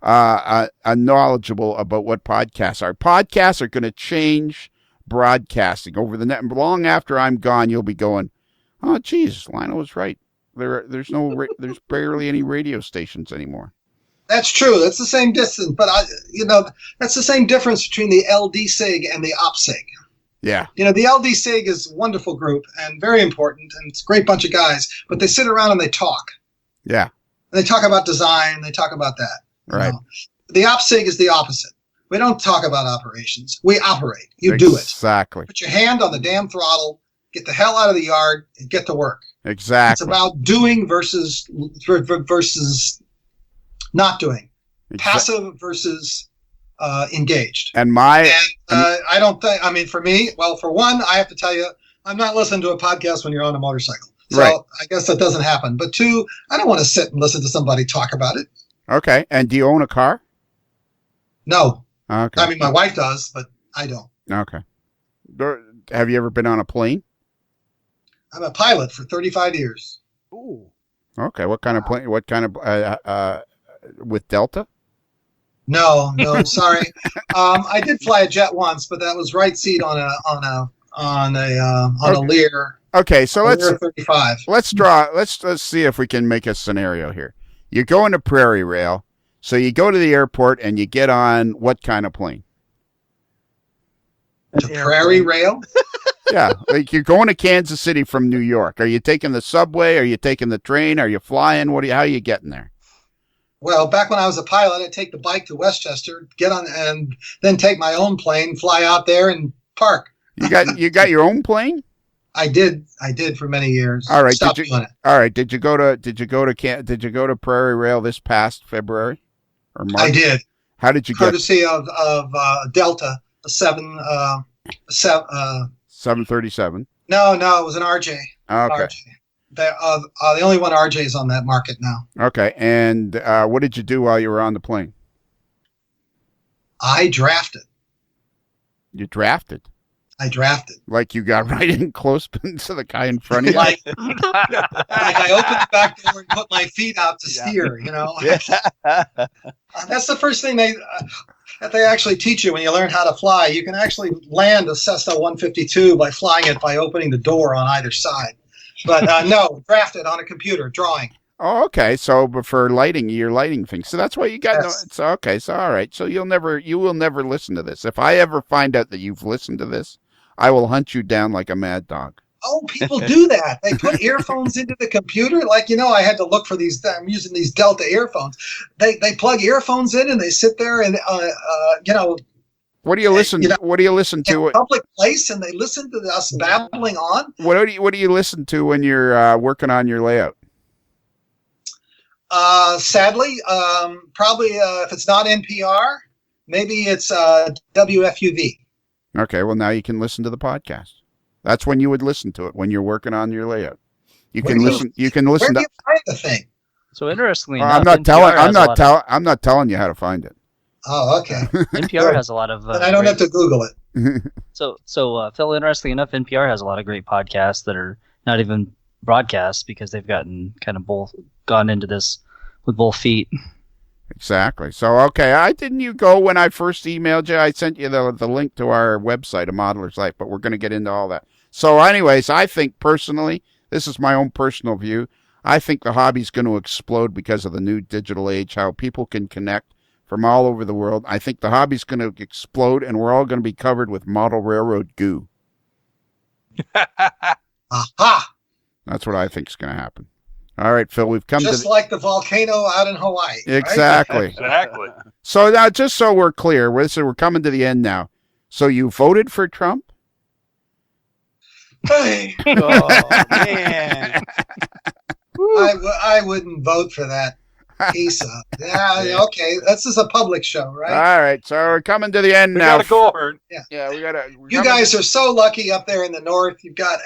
Speaker 3: knowledgeable about what podcasts are? Podcasts are going to change broadcasting over the net. Long after I'm gone, you'll be going, "Oh, geez, Lionel was right. There's barely any radio stations anymore."
Speaker 7: That's true. That's the same distance, but that's the same difference between the LD SIG and the OPSIG.
Speaker 3: Yeah.
Speaker 7: The LD SIG is a wonderful group and very important, and it's a great bunch of guys, but they sit around and they talk.
Speaker 3: Yeah.
Speaker 7: They talk about design. They talk about that.
Speaker 3: Right.
Speaker 7: The OPSIG is the opposite. We don't talk about operations. We operate. You do it.
Speaker 3: Exactly.
Speaker 7: Put your hand on the damn throttle, get the hell out of the yard, and get to work.
Speaker 3: Exactly.
Speaker 7: It's about doing versus not doing. Passive versus engaged. I don't think, for me, for one, I have to tell you, I'm not listening to a podcast when you're on a motorcycle. So
Speaker 3: right.
Speaker 7: I guess that doesn't happen. But two, I don't want to sit and listen to somebody talk about it.
Speaker 3: Okay. And do you own a car?
Speaker 7: No.
Speaker 3: Okay.
Speaker 7: My wife does, but I don't.
Speaker 3: Okay. Have you ever been on a plane?
Speaker 7: I'm a pilot for 35 years.
Speaker 2: Ooh.
Speaker 3: Okay. What kind of plane? What kind of with Delta?
Speaker 7: No, sorry. I did fly a jet once, but that was right seat on a Lear.
Speaker 3: Okay, so let's
Speaker 7: 35.
Speaker 3: Let's see if we can make a scenario here. You're going to Prairie Rail, so you go to the airport and you get on what kind of plane?
Speaker 7: To Prairie Rail?
Speaker 3: Yeah, like you're going to Kansas City from New York. Are you taking the subway? Are you taking the train? Are you flying? How are you getting there?
Speaker 7: Well, back when I was a pilot, I'd take the bike to Westchester, get on, and then take my own plane, fly out there, and park.
Speaker 3: You got your own plane?
Speaker 7: I did for many years.
Speaker 3: All right.
Speaker 7: Stopped doing it.
Speaker 3: All right. Did you go to Prairie Rail this past February or March?
Speaker 7: I did.
Speaker 3: How did you
Speaker 7: Courtesy of Delta, a
Speaker 3: 737.
Speaker 7: No, it was an RJ.
Speaker 3: Okay.
Speaker 7: RJ. The only one RJ is on that market now.
Speaker 3: Okay. And what did you do while you were on the plane?
Speaker 7: I drafted.
Speaker 3: You drafted?
Speaker 7: I drafted.
Speaker 3: Like you got right in close to the guy in front of you?
Speaker 7: like I opened the back door and put my feet out to steer,
Speaker 2: Yeah.
Speaker 7: That's the first thing that they actually teach you when you learn how to fly. You can actually land a Cessna 152 by flying it by opening the door on either side. But no, drafted on a computer, drawing.
Speaker 3: Oh, okay. So, but for lighting, your lighting thing. So that's why you got.
Speaker 7: Yes.
Speaker 3: So okay. So all right. So you will never listen to this. If I ever find out that you've listened to this, I will hunt you down like a mad dog.
Speaker 7: Oh, people do that. They put earphones into the computer. Like, I had to look for these. I'm using these Delta earphones. They plug earphones in and they sit there and
Speaker 3: What do you listen? What do you listen to?
Speaker 7: In a public place, and they listen to us babbling on.
Speaker 3: What do you listen to when you're working on your layout?
Speaker 7: Sadly, probably if it's not NPR, maybe it's WFUV.
Speaker 3: Okay, well now you can listen to the podcast. That's when you would listen to it when you're working on your layout. You can listen. You can listen.
Speaker 7: Where do you find the thing?
Speaker 6: So interestingly
Speaker 3: I'm
Speaker 6: enough,
Speaker 3: I'm not telling you how to find it.
Speaker 7: Oh, okay.
Speaker 6: NPR has a lot of.
Speaker 7: But I don't have to Google it.
Speaker 6: So Phil, interestingly enough, NPR has a lot of great podcasts that are not even broadcasts because they've gone into this with both feet.
Speaker 3: Exactly. So, okay, didn't you go when I first emailed you? I sent you the link to our website, A Modeler's Life, but we're going to get into all that. So, anyways, I think personally, this is my own personal view, I think the hobby's going to explode because of the new digital age, how people can connect from all over the world. I think the hobby's going to explode, and we're all going to be covered with model railroad goo.
Speaker 7: Aha!
Speaker 3: That's what I think is going to happen. All right, Phil, we've come
Speaker 7: Just
Speaker 3: to
Speaker 7: like the volcano out in Hawaii. Right?
Speaker 3: exactly.
Speaker 4: Exactly.
Speaker 3: So now, just so we're clear, we're coming to the end now. So you voted for Trump?
Speaker 7: Hey,
Speaker 2: Oh man.
Speaker 7: I wouldn't vote for that piece of. Yeah, okay. This is a public show, right?
Speaker 3: All right, so we're coming to the end
Speaker 4: We
Speaker 3: now.
Speaker 4: gotta go, Ern.
Speaker 3: Yeah, we gotta.
Speaker 7: You guys are so lucky up there in the north. You've got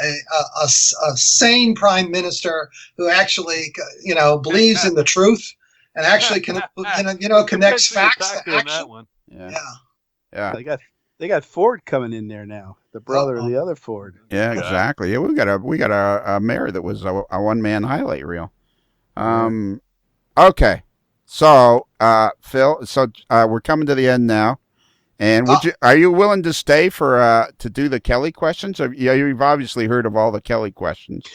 Speaker 7: a sane prime minister who actually, believes in the truth and actually connects facts to
Speaker 4: On
Speaker 7: action.
Speaker 4: that one.
Speaker 3: Yeah,
Speaker 7: Yeah.
Speaker 3: yeah,
Speaker 2: They got Ford coming in there now. The brother of the other Ford.
Speaker 3: yeah, exactly. Yeah, we got a mayor that was a one-man highlight reel. Okay, so Phil, we're coming to the end now, and are you willing to stay for to do the Kelly questions? Yeah, you've obviously heard of all the Kelly questions.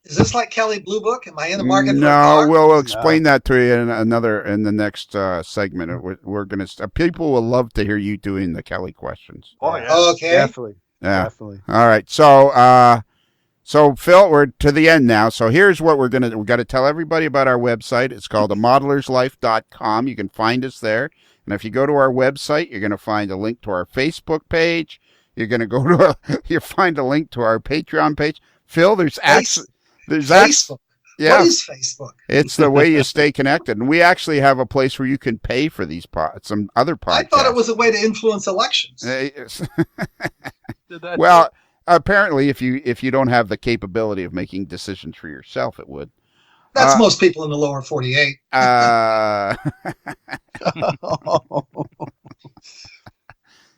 Speaker 7: Is this like Kelly Blue Book? Am I in the market for a
Speaker 3: No,
Speaker 7: car?
Speaker 3: we'll explain that to you in the next segment. We're gonna people will love to hear you doing the Kelly questions.
Speaker 4: Oh, yeah.
Speaker 7: Okay.
Speaker 2: Definitely.
Speaker 3: Yeah.
Speaker 2: Definitely.
Speaker 3: All right. So Phil, we're to the end now. So here's what we got to tell everybody about our website. It's called amodelerslife.com. You can find us there. And if you go to our website, you're going to find a link to our Facebook page. You're going to go to you find a link to our Patreon page. Phil, there's
Speaker 7: Facebook.
Speaker 3: Yeah.
Speaker 7: What is Facebook?
Speaker 3: It's the way you stay connected. And we actually have a place where you can pay for these some other podcasts.
Speaker 7: I thought it was a way to influence elections.
Speaker 3: Well, apparently, if you don't have the capability of making decisions for yourself, it would.
Speaker 7: That's most people in the lower 48.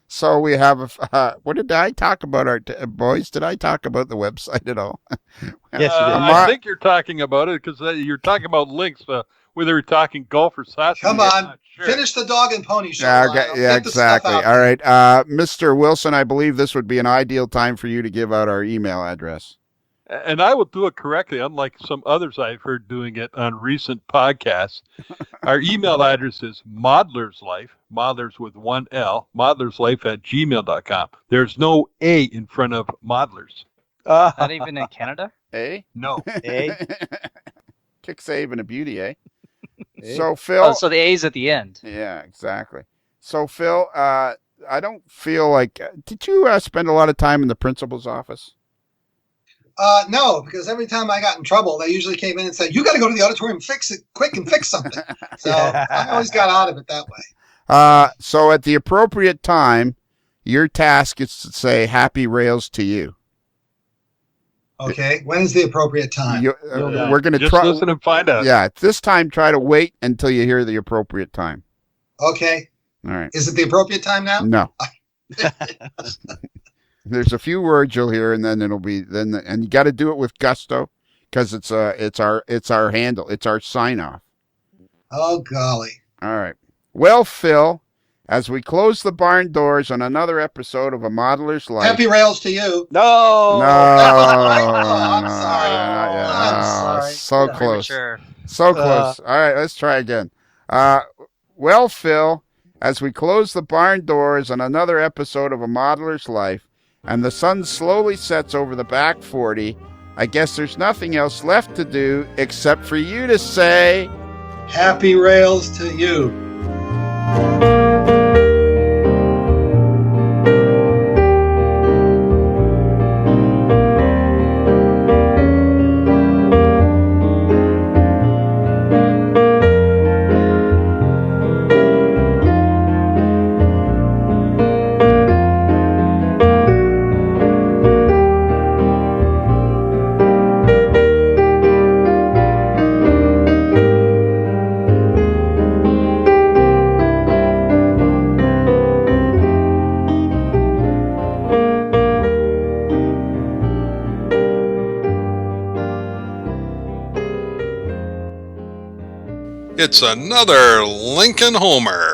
Speaker 3: So we have. What did I talk about, boys? Did I talk about the website at all?
Speaker 2: Yes, you did.
Speaker 4: I think you're talking about it because you're talking about links. Whether you're talking golf or sausage.
Speaker 7: Come
Speaker 4: I'm
Speaker 7: on.
Speaker 4: not sure.
Speaker 7: Finish the dog and pony show.
Speaker 3: Yeah,
Speaker 7: Lionel.
Speaker 3: okay, yeah,
Speaker 7: Get the stuff
Speaker 3: exactly.
Speaker 7: out
Speaker 3: All
Speaker 7: there.
Speaker 3: right, Mr. Wilson, I believe this would be an ideal time for you to give out our email address.
Speaker 4: And I will do it correctly, unlike some others I've heard doing it on recent podcasts. Our email address is modelerslife, modelers with one L, modelerslife@gmail.com. There's no A in front of modelers.
Speaker 6: Not even in Canada?
Speaker 3: Eh?
Speaker 4: No.
Speaker 3: Kick save and a beauty, eh?
Speaker 2: Hey.
Speaker 3: So, Phil.
Speaker 6: Oh, so the A's at the end.
Speaker 3: Yeah, exactly. So, Phil, I don't feel like. Did you spend a lot of time in the principal's office?
Speaker 7: No, because every time I got in trouble, they usually came in and said, "You got to go to the auditorium, fix it quick, and fix something." So I always got out of it that way.
Speaker 3: So at the appropriate time, your task is to say "Happy Rails" to you.
Speaker 7: Okay, when is the appropriate time?
Speaker 3: We're going to
Speaker 4: Just
Speaker 3: try.
Speaker 4: listen and find out.
Speaker 3: Yeah, this time try to wait until you hear the appropriate time.
Speaker 7: Okay,
Speaker 3: All right.
Speaker 7: is it the appropriate time now?
Speaker 3: No. There's a few words you'll hear, and then it'll be and you got to do it with gusto, because it's our handle, it's our sign off.
Speaker 7: Oh golly!
Speaker 3: All right. Well, Phil, as we close the barn doors on another episode of A Modeler's Life.
Speaker 7: Happy rails to you.
Speaker 2: No.
Speaker 3: No,
Speaker 7: I'm sorry.
Speaker 3: yeah,
Speaker 7: I'm sorry.
Speaker 3: So
Speaker 6: Yeah.
Speaker 3: close.
Speaker 6: Premature.
Speaker 3: So close. All right, let's try again. Well, Phil, as we close the barn doors on another episode of A Modeler's Life, and the sun slowly sets over the back 40, I guess there's nothing else left to do except for you to say,
Speaker 7: Happy rails to you.
Speaker 4: It's another Lincoln Homer.